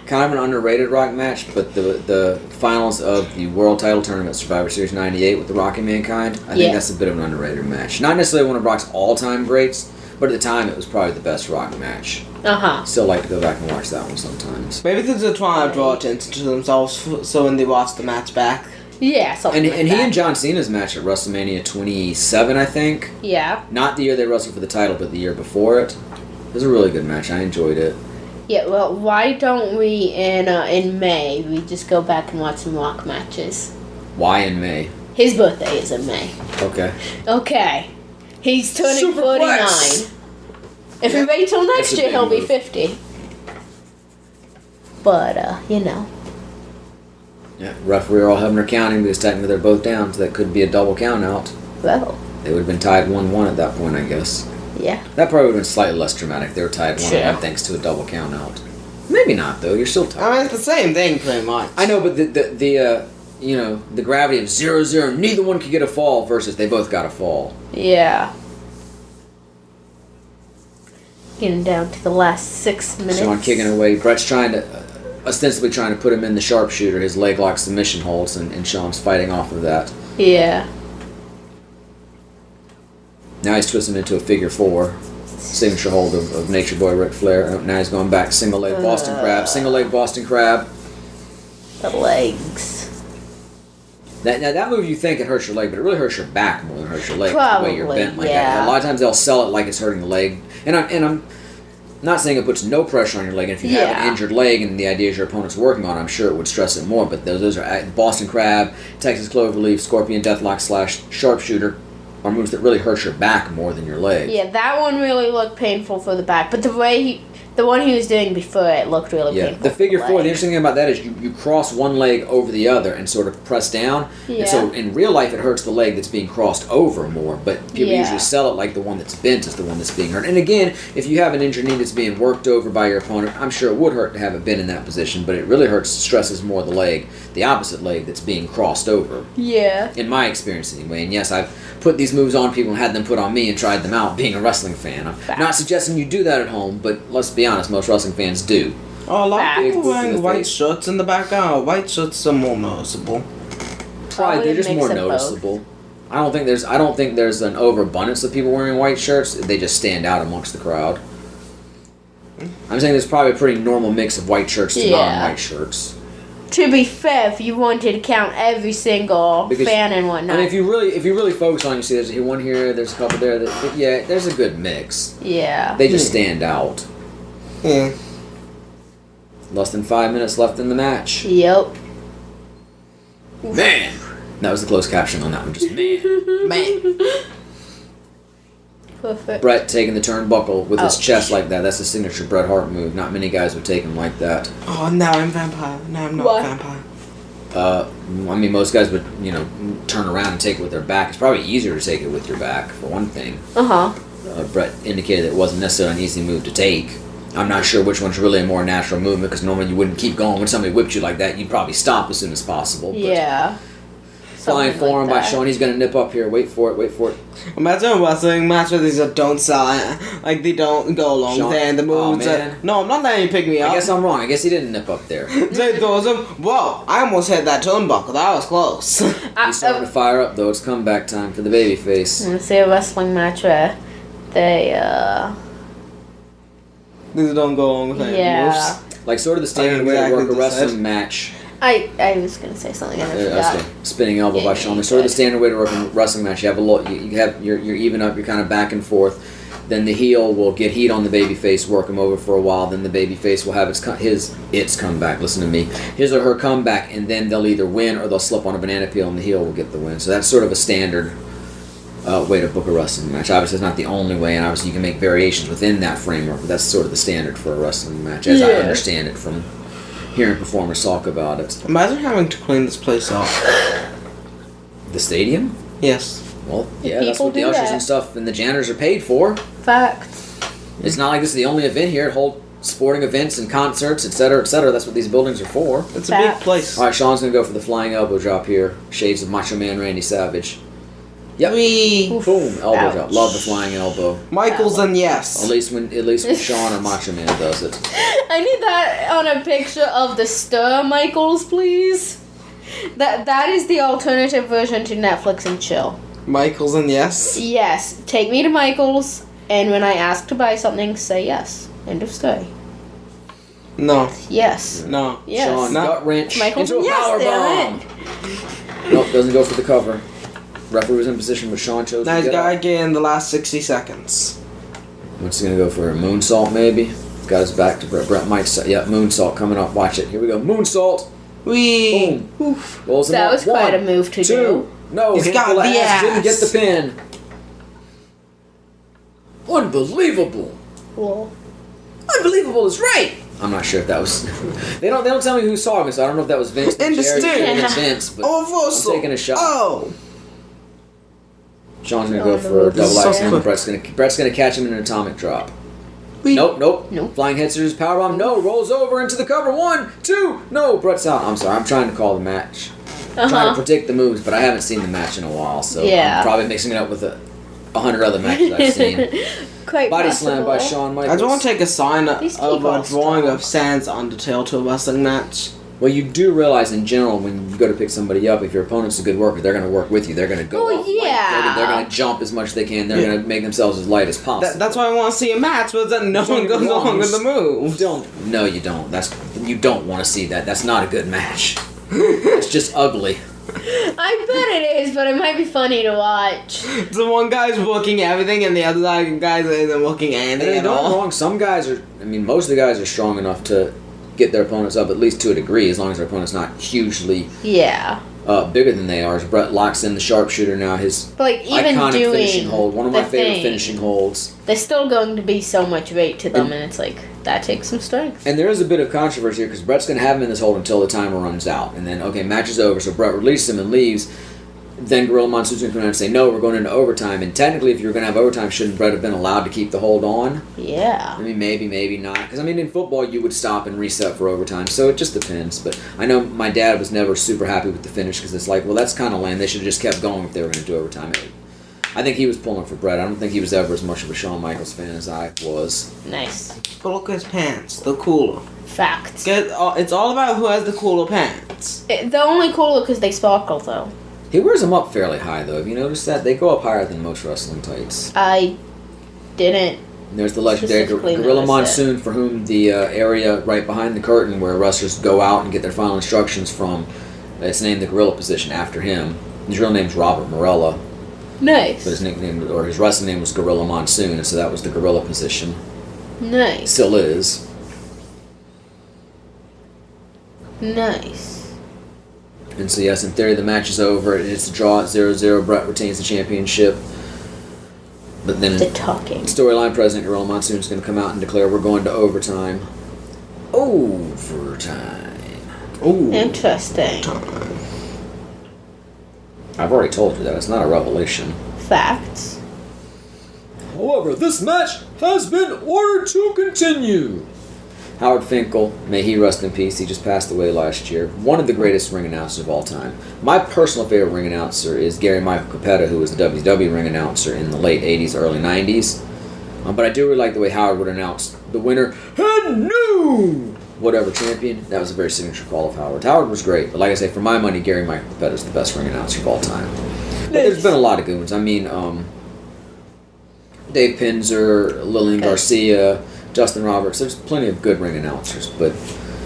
Kind of an underrated rock match, but the finals of the World Title Tournament, Survivor Series 98 with The Rock and Mankind, I think that's a bit of an underrated match. Not necessarily one of Rock's all-time greats, but at the time it was probably the best Rock match. Still like to go back and watch that one sometimes. Maybe they're trying to draw attention to themselves so when they watch the match back. Yeah, something And like that. he and John Cena's match at WrestleMania 27, I think. Yeah. Not the year they wrestled for the title, but the year before it. It was a really good match. I enjoyed it. Yeah, well, why don't we, in May, we just go back and watch some Rock matches? Why in May? His birthday is in May. Okay. Okay. He's turning Superflex. 49. If we wait till next That's a year, big he'll be move. 50. But, you know. Yeah, referee all having her counting because technically they're both down, so that could be a double count out. Well, They would have been tied 1-1 at that point, I guess. yeah. That probably would have been slightly less dramatic. They were tied 1-1 Sure. thanks to a double count out. Maybe not though. You're still tied. I mean, it's the same thing, pretty much. I know, but the gravity of 0-0, neither one could get a fall versus they both got a fall. Yeah. Getting down to the last 6 minutes. Shawn kicking away. Bret's ostensibly trying to put him in the sharpshooter, his leg lock submission holds, and Shawn's fighting off of that. Yeah. Now he's twisting into a figure 4. Signature hold of Nature Boy Ric Flair. Now he's going back, single leg Boston Crab. Single leg Boston Crab. The legs. Now that move you think it hurts your leg, but it really hurts your back more than it hurts your leg. Probably, the way you're bent like yeah. that. A lot of times they'll sell it like it's hurting the leg. And I'm not saying it puts no pressure on your leg. And if you have an injured leg and the idea is your opponent's working on it, I'm sure it would stress it more. But those are Boston Crab, Texas Cloverleaf, Scorpion Deathlock / Sharpshooter are moves that really hurt your back more than your leg. Yeah, that one really looked painful for the back. But the one he was doing before it looked really painful. The figure for 4, the leg. interesting thing about that is you cross one leg over the other and sort of press down. Yeah. And so in real life it hurts the leg that's being crossed over more, but people Yeah. usually sell it like the one that's bent is the one that's being hurt. And again, if you have an injured knee that's being worked over by your opponent, I'm sure it would hurt to have it been in that position, but it really stresses more the leg, the opposite leg that's being crossed over. Yeah. In my experience anyway. And yes, I've put these moves on people and had them put on me and tried them out being a wrestling fan. I'm not suggesting you do that at home, but let's be honest, most wrestling fans do. Oh, a lot of people Big boot in wearing the white face. shirts in the background. White shirts are more noticeable. Probably they're a just mix more of both. noticeable. I don't think there's an overabundance of people wearing white shirts. They just stand out amongst the crowd. I'm saying there's probably a pretty normal mix of white shirts to Yeah. non-white shirts. To be fair, if you wanted to count every single Because, fan and whatnot. I mean, if you really focus on it, you see there's one here, there's a couple there. Yeah, there's a good mix. yeah. They just stand out. Yeah. Less than 5 minutes left in the match. Yep. Man! That was the closed caption on that one, just man. Man. Perfect. Bret taking the turnbuckle with his Ouch. chest like that. That's a signature Bret Hart move. Not many guys would take him like that. Oh, now I'm vampire. Now I'm not What? vampire. I mean, most guys would, turn around and take it with their back. It's probably easier to take it with your back, for one thing. Uh-huh. Bret indicated that it wasn't necessarily an easy move to take. I'm not sure which one's really a more natural movement, because normally you wouldn't keep going. When somebody whipped you like that, you'd probably stop as soon as possible. But Yeah. flying Something forearm like by that. Shawn. He's going to nip up here. Wait for it. Imagine a wrestling match where these don't sell it. Like, they don't go along Shawn- there and the Aw, moves man. No, I'm not letting you pick me up. I guess I'm wrong. I guess he didn't nip up there. They throws him. Whoa, I almost hit that turnbuckle. That was close. He's starting to fire up, though. It's comeback time for the babyface. I'm gonna see a wrestling match where they, These don't go along with any yeah. moves. Like, sort of the standard way to exactly work a what I said. wrestling match. I was gonna say something and I forgot. Okay. Spinning elbow by Yeah, Shawn. you It's sort of the did. standard way to work a wrestling match. You have you're even up. You're kind of back and forth. Then the heel will get heat on the babyface, work him over for a while. Then the babyface will have its comeback. Listen to me, his or her comeback, and then they'll either win or they'll slip on a banana peel, and the heel will get the win. So that's sort of a standard way to book a wrestling match. Obviously, it's not the only way, and obviously you can make variations within that framework. But that's sort of the standard for a wrestling match, as I Yeah. understand it from hearing performers talk about it. Imagine having to clean this place up. The stadium. Yes. Well, yeah, that's People what the do ushers that. and stuff and the janitors are paid for. Fact. It's not like this is the only event here. It holds sporting events and concerts, etc., etc. That's what these buildings are for. It's a big Facts. place. All right, Shawn's going to go for the flying elbow drop here. Shades of Macho Man Randy Savage. Yep. Wee. Boom, elbow Ouch. drop. Love the flying elbow. Michaels and yes. At least when Shawn or Macho Man does it. I need that on a picture of the Stir Michaels, please. That is the alternative version to Netflix and chill. Michaels and yes. Yes, take me to Michaels, and when I ask to buy something, say yes. End of story. No. Yes. No. Yes. Shawn No. gut wrench Michaels into a and yes, power damn bomb. Nope, doesn't go for the cover. Referee was in position, but Shawn chose Nice to get guy up. again in the last 60 seconds. What's he gonna go for? A moonsault, maybe? Got his back to Bret. Bret might. Yeah, moonsault coming up. Watch it. Here we go. Moonsault. Wee. Boom. Oof. Rolls him That up. was quite One, a move to two. do. No, He's got handful of the Didn't get ass. the pin. Unbelievable. Cool. Unbelievable is right. I'm not sure if that was. They don't tell me who saw me, so I don't know if that was Vince. In the Jerry, stew. or Vince, but Reversal. I'm taking a shot. Oh. Sean's gonna Oh, go the for a move double is so axe handle. quick. Brett's gonna catch him in an atomic drop. Wee. Nope. Nope. Flying head scissors, powerbomb. No, rolls over into the cover. 1, 2. No, Brett's out. I'm sorry. I'm trying to call the match. I'm trying to predict the moves, but I haven't seen the match in a while, so Yeah. I'm probably mixing it up with 100 other matches I've seen. Quite Body possible. slam by Shawn I Michaels. just want to take a sign of These a people drawing stop. of Sans Undertale to a wrestling match. Well, you do realize in general when you go to pick somebody up, if your opponent's a good worker, they're going to work with you. They're going to go Oh, up light. yeah. They're going to jump as much as they can. They're Yeah. going to make themselves as light as possible. That's why I want to see a match, but then no Don't one get me goes wrong, along with the you move. don't. No, you don't. You don't want to see that. That's not a good match. It's just ugly. I bet it is, but it might be funny to watch. So one guy's working everything, and the other guy's isn't working And anything at don't get me all. wrong. Some guys are. I mean, most of the guys are strong enough to get their opponents up at least to a degree, as long as their opponent's not hugely Yeah. bigger than they are. As Bret locks in the sharpshooter now, his But like even iconic doing finishing hold, one of my the favorite thing, finishing holds. there's still going to be so much weight to them, and it's like that takes some strength. And there is a bit of controversy here because Bret's going to have him in this hold until the timer runs out. And then, okay, match is over, so Bret releases him and leaves. Then Gorilla Monsoon's going to come out and say, no, we're going into overtime. And technically, if you're going to have overtime, shouldn't Bret have been allowed to keep the hold on? Yeah. I mean, maybe not. Because, I mean, in football, you would stop and reset for overtime. So it just depends. But I know my dad was never super happy with the finish because it's like, well, that's kind of lame. They should have just kept going if they were going to do overtime. I think he was pulling for Bret. I don't think he was ever as much of a Shawn Michaels fan as I was. Nice. But look at his pants. They're cooler. Facts. It's all about who has the cooler pants. They're only cooler because they sparkle, though. He wears them up fairly high, though. Have you noticed that? They go up higher than most wrestling tights. I didn't. And there's the legendary Specifically Gorilla noticed Monsoon, for whom the area right behind the curtain where wrestlers go out and get their final instructions from. It's named the Gorilla position after him. His real name's Robert Morella, Nice. but his nickname or his wrestling name was Gorilla Monsoon, and so that was the Gorilla position. Nice. Still is. Nice. And so yes, in theory the match is over. It's a draw at 0-0. Bret retains the championship. But then The talking. storyline President Gorilla Monsoon is going to come out and declare we're going to overtime. Overtime. Ooh. Interesting. I've already told you that. It's not a revelation. Facts. However, this match has been ordered to continue. Howard Finkel, may he rest in peace, he just passed away last year. One of the greatest ring announcers of all time. My personal favorite ring announcer is Gary Michael Capetta, who was the WCW ring announcer in the late 80s, early 90s. But I do really like the way Howard would announce the winner and new whatever champion. That was a very signature call of Howard. Howard was great, but like I say, for my money, Gary Michael Capetta is the best ring announcer of all time. But there's been a lot of good ones. I mean, Dave Pinzer, Lillian Garcia, Justin Roberts. There's plenty of good ring announcers, but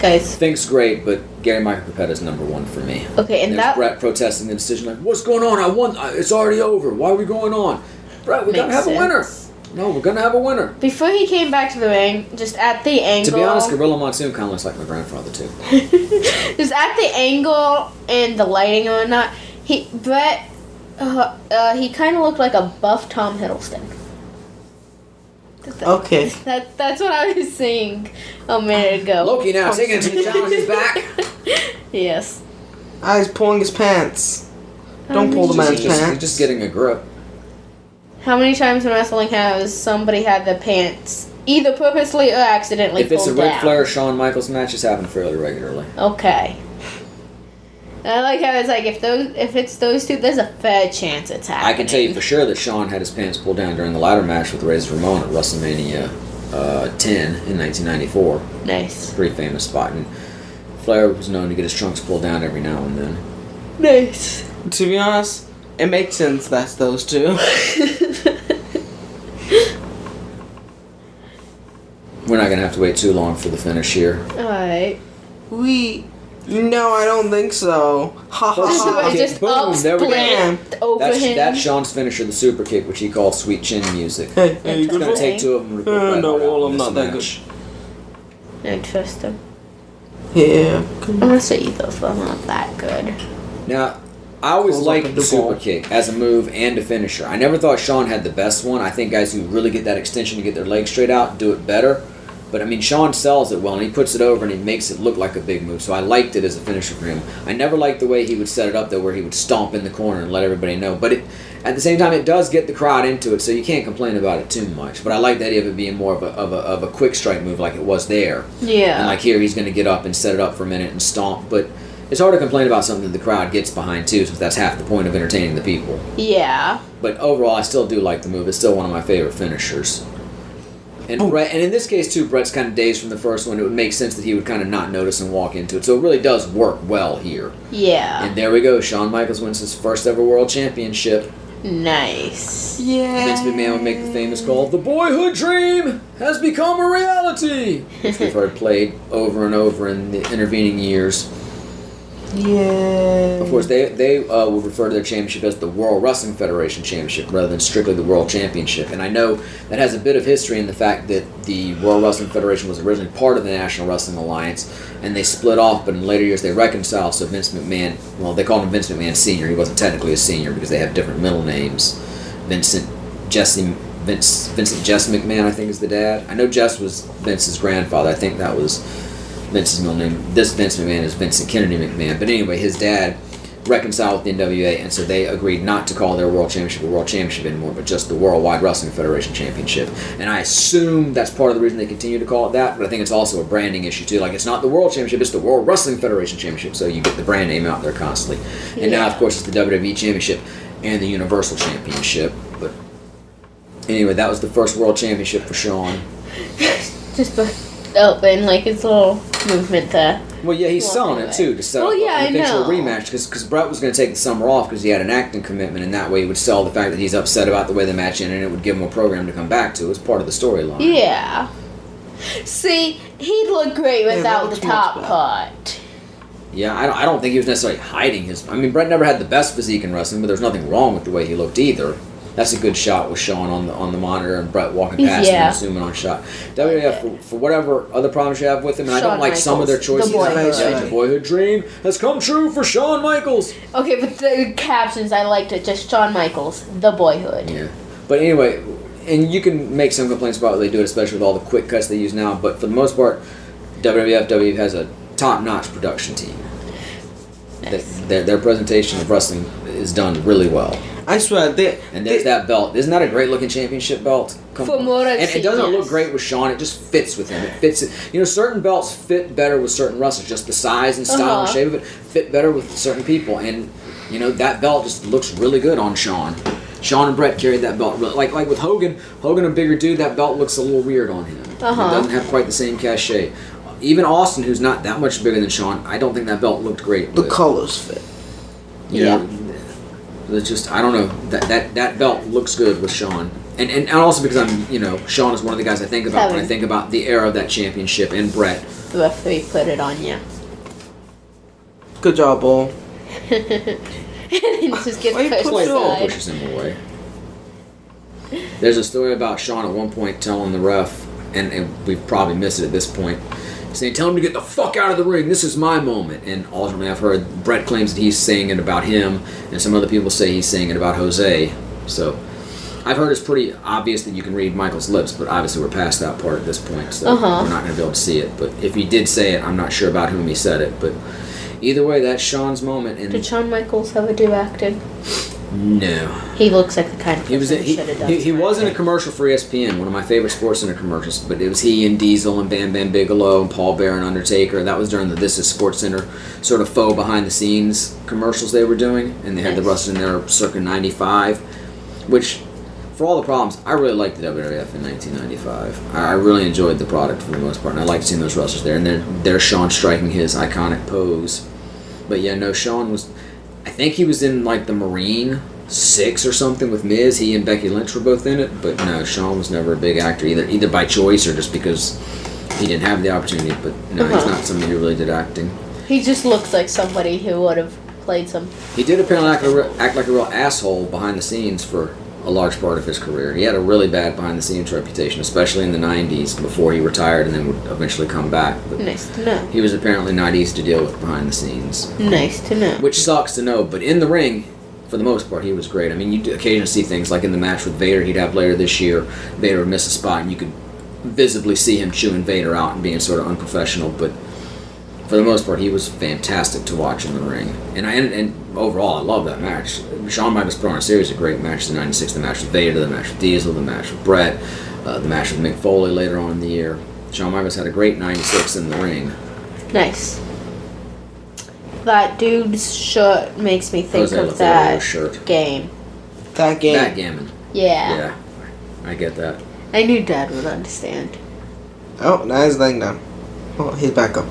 Guys. Fink's great, but Gary Michael Capetta is number one for me. Okay, and There's that Bret protesting the decision, like, what's going on? I won. It's already over. Why are we going on? Bret, we gotta makes have a winner. sense. No, we're gonna have a winner. Before he came back to the ring, just at the angle. To be honest, Gorilla Monsoon kind of looks like my grandfather too. just at the angle and the lighting and whatnot, Bret, he kind of looked like a buff Tom Hiddleston. Okay. That's what I was saying a minute ago. Loki now taking it to the challenger's back. Yes. He's pulling his pants. Don't pull the How man's many- He's pants. just getting a grip. How many times in wrestling has somebody had their pants either purposely or accidentally If it's a pulled Ric down? Flair Shawn Michaels match, it's happened fairly regularly. Okay. And I like how it's like if it's those two, there's a fair chance it's happening. I can tell you for sure that Shawn had his pants pulled down during the ladder match with Razor Ramon at WrestleMania 10 in 1994. Nice. Pretty famous spot. And Flair was known to get his trunks pulled down every now and then. Nice. To be honest, it makes sense that's those two. We're not going to have to wait too long for the finish here. Alright. No, I don't think so. Ha ha Just, ha. Okay, just boom, up there we go. split over him. That's Shawn's finisher, the super kick, which he called Sweet Chin Music. Hey, It's good going to for take two of them to put Bret no, Hart out well, in I'm this not that match. Interesting. Yeah. I'm gonna say either of them aren't that good. Now, I always Close up liked at the the super ball. kick as a move and a finisher. I never thought Shawn had the best one. I think guys who really get that extension to get their legs straight out do it better. But, I mean, Shawn sells it well, and he puts it over, and he makes it look like a big move. So I liked it as a finisher for him. I never liked the way he would set it up, though, where he would stomp in the corner and let everybody know. But at the same time, it does get the crowd into it, so you can't complain about it too much. But I like the idea of it being more of a quick strike move like it was there. Yeah. And like here, he's going to get up and set it up for a minute and stomp. But it's hard to complain about something that the crowd gets behind, too, since that's half the point of entertaining the people. Yeah. But overall, I still do like the move. It's still one of my favorite finishers. And Bret, and in this case, too, Bret's kind of dazed from the first one. It would make sense that he would kind of not notice and walk into it. So it really does work well here. Yeah. And there we go. Shawn Michaels wins his first ever world championship. Nice. Yeah. Vince McMahon would make the famous call, "The boyhood dream has become a reality," which we've heard played over and over in the intervening years. Yeah. Of course, they would refer to their championship as the World Wrestling Federation Championship rather than strictly the World Championship. And I know that has a bit of history in the fact that the World Wrestling Federation was originally part of the National Wrestling Alliance, and they split off, but in later years they reconciled, so Vince McMahon, well, they called him Vince McMahon Sr. He wasn't technically a senior because they have different middle names. Vincent Jesse McMahon, I think, is the dad. I know Jess was Vince's grandfather. I think that was Vince's middle name. This Vince McMahon is Vincent Kennedy McMahon. But anyway, his dad reconciled with the NWA, and so they agreed not to call their World Championship a World Championship anymore, but just the Worldwide Wrestling Federation Championship. And I assume that's part of the reason they continue to call it that, but I think it's also a branding issue too. Like, it's not the World Championship, it's the World Wrestling Federation Championship, so you get the brand name out there constantly. And now, of course, it's the WWE Championship and the Universal Championship. But anyway, that was the first World Championship for Shawn. Just open like his little movement there. Well, yeah, he's selling it too to sell an eventual rematch because Bret was going to take the summer off because he had an acting commitment, and that way he would sell the fact that he's upset about the way the match ended, and it would give him a program to come back to. It was part of the storyline. Yeah. See, he'd look great without the top part. Yeah, I don't think he was necessarily hiding his. I mean, Bret never had the best physique in wrestling, but there's nothing wrong with the way he looked either. That's a good shot with Shawn on the monitor and Bret walking past him and zooming on shot. WWF, for whatever other problems you have with him, and I don't like some of their choices. The boyhood dream has come true for Shawn Michaels. Okay, but the captions, I liked it. Just Shawn Michaels, the boyhood. Yeah. But anyway, and you can make some complaints about what they do, especially with all the quick cuts they use now, but for the most part, WWF has a top-notch production team. Nice. Their presentation of wrestling is done really well. I swear, and there's that belt. Isn't that a great looking championship belt? From what I've seen, it doesn't look great with Shawn. It just fits with him. It fits. You know, certain belts fit better with certain wrestlers. Just the size and style and shape of it fit better with certain people. And you know, that belt just looks really good on Shawn. Shawn and Bret carried that belt like with Hogan. Hogan, a bigger dude, that belt looks a little weird on him. It doesn't have quite the same cachet. Even Austin, who's not that much bigger than Shawn, I don't think that belt looked great. The colors fit. Yeah. It's just, I don't know, that belt looks good with Shawn. And also because Shawn is one of the guys I think about when I think about the era of that championship and Bret. The referee put it on you. Good job, Bull. And he just gets pushes him away. There's a story about Shawn at one point telling the ref, and we've probably missed it at this point, saying, "Tell him to get the fuck out of the ring. This is my moment." And ultimately, I've heard Bret claims that he's saying it about him, and some other people say he's saying it about Jose. So I've heard it's pretty obvious that you can read Michael's lips, but obviously we're past that part at this point, so we're not going to be able to see it. But if he did say it, I'm not sure about whom he said it. But either way, that's Shawn's moment. And did Shawn Michaels ever do acting? No. He looks like the kind of person he was in a commercial for ESPN, one of my favorite Sports Center commercials, but it was he and Diesel and Bam Bam Bigelow and Paul Bear and Undertaker. That was during the This Is Sports Center sort of faux behind-the-scenes commercials they were doing, and they had the wrestlers in there circa 95, which, for all the problems, I really liked the WWF in 1995. I really enjoyed the product for the most part, and I liked seeing those wrestlers there, and there's Shawn striking his iconic pose. But yeah, no, Shawn was... I think he was in like the Marine 6 or something with Miz. He and Becky Lynch were both in it, but no, Shawn was never a big actor either by choice or just because he didn't have the opportunity. But no, he's not somebody who really did acting. He just looks like somebody who would have played some. He did apparently act like a real asshole behind the scenes for a large part of his career. He had a really bad behind the scenes reputation, especially in the 90s before he retired and then would eventually come back. But Nice to know. he was apparently not easy to deal with behind the scenes. Nice to know. Which sucks to know, but in the ring, for the most part, he was great. I mean, you occasionally see things like in the match with Vader he'd have later this year. Vader would miss a spot and you could visibly see him chewing Vader out and being sort of unprofessional, but for the most part, he was fantastic to watch in the ring. And overall, I love that match. Shawn Michaels put on a series of great matches in '96. The match with Vader, the match with Diesel, the match with Bret, the match with Mick Foley later on in the year. Shawn Michaels had a great '96 in the ring. Nice. That dude's shirt makes me think Jose of that shirt. game. That game. Backgammon. Yeah. Yeah, I get that. I knew Dad would understand. Oh, now he's laying down. Oh, he's back up.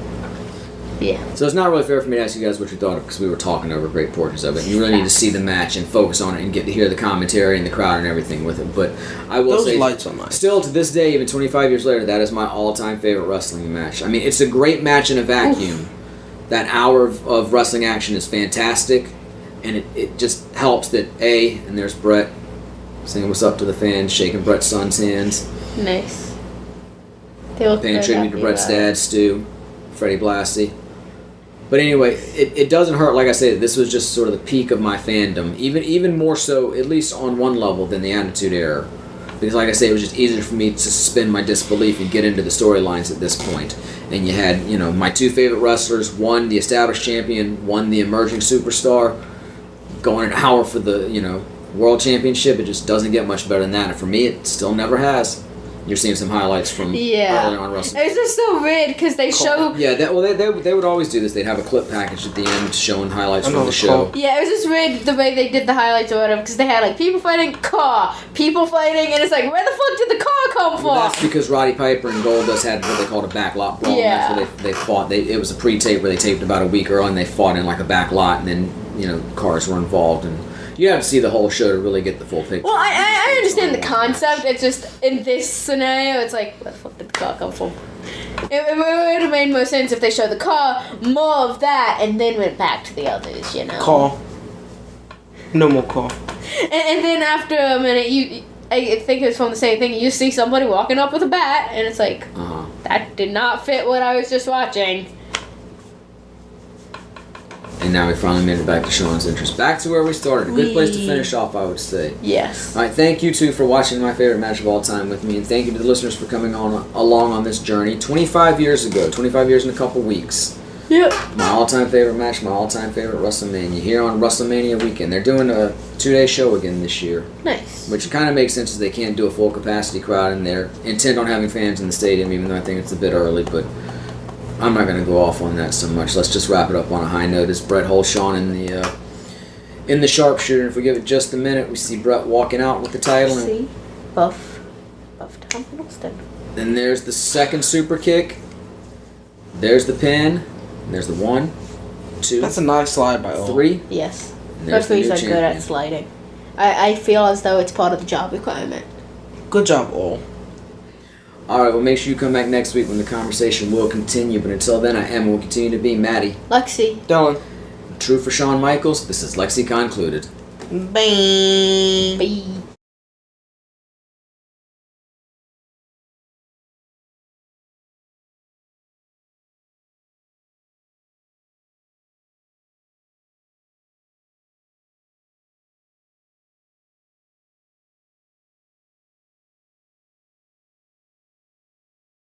Yeah. So it's not really fair for me to ask you guys what you thought of because we were talking over great portions of it. You really need to see the match and focus on it and get to hear the commentary and the crowd and everything with it. But I will Those say, lights are nice. still to this day, even 25 years later, that is my all-time favorite wrestling match. I mean, it's a great match in a vacuum. Oof. That hour of wrestling action is fantastic, and it just helps that and there's Bret saying what's up to the fans, shaking Bret's son's hands. Nice. They look paying very tribute to happy Bret's about it. dad, Stu, Freddie Blassie. But anyway, it doesn't hurt, like I said, this was just sort of the peak of my fandom, even more so, at least on one level, than the Attitude Era. Because like I say, it was just easier for me to suspend my disbelief and get into the storylines at this point. And you had, my two favorite wrestlers, one the established champion, one the emerging superstar, going an hour for the, world championship. It just doesn't get much better than that. And for me, it still never has. You're seeing some highlights from earlier on WrestleMania. It's just so weird because they show. Yeah, they would always do this. They'd have a clip package at the end showing highlights from the show. Yeah, it was just weird the way they did the highlights or whatever because they had people fighting, people fighting, and it's like, where the fuck did the car come from? Well, that's because Roddy Piper and Goldust had what they called a backlot brawl. Yeah. And that's where they fought. It was a pre-tape where they taped about a week early and they fought in like a back lot, and then cars were involved, and you have to see the whole show to really get the full picture. Well, I understand the concept. It's just in this scenario, it's like, where the fuck did the car come from? It would have made more sense if they showed the car, more of that, and then went back to the others. Call. No more call. And then after a minute, I think it was from the same thing. You see somebody walking up with a bat, and it's like, that did not fit what I was just watching. And now we finally made it back to Shawn's interest. Back to where we started. A good place to finish off, I would say. Yes. All right, thank you, two, for watching my favorite match of all time with me. And thank you to the listeners for coming along on this journey. 25 years ago, 25 years in a couple weeks. Yep. My all-time favorite match, my all-time favorite WrestleMania. Here on WrestleMania weekend. They're doing a 2-day show again this year. Nice. Which kind of makes sense as they can't do a full capacity crowd, and they're intent on having fans in the stadium, even though I think it's a bit early, but I'm not going to go off on that so much. Let's just wrap it up on a high note as Bret holds Shawn in the sharpshooter. If we give it just a minute, we see Bret walking out with the title. See? Buff Tom Hiddleston. Then there's the second super kick. There's the pin. And there's the 1, 2. That's a nice slide by all. 3. Yes. And there's the Referees new are champion. good at sliding. I feel as though it's part of the job requirement. Good job, all. Alright, well, make sure you come back next week when the conversation will continue. But until then, I am and will continue to be Maddie. Lexi. Dylan. True for Shawn Michaels, this is LexiCon concluded. Bye. Bye.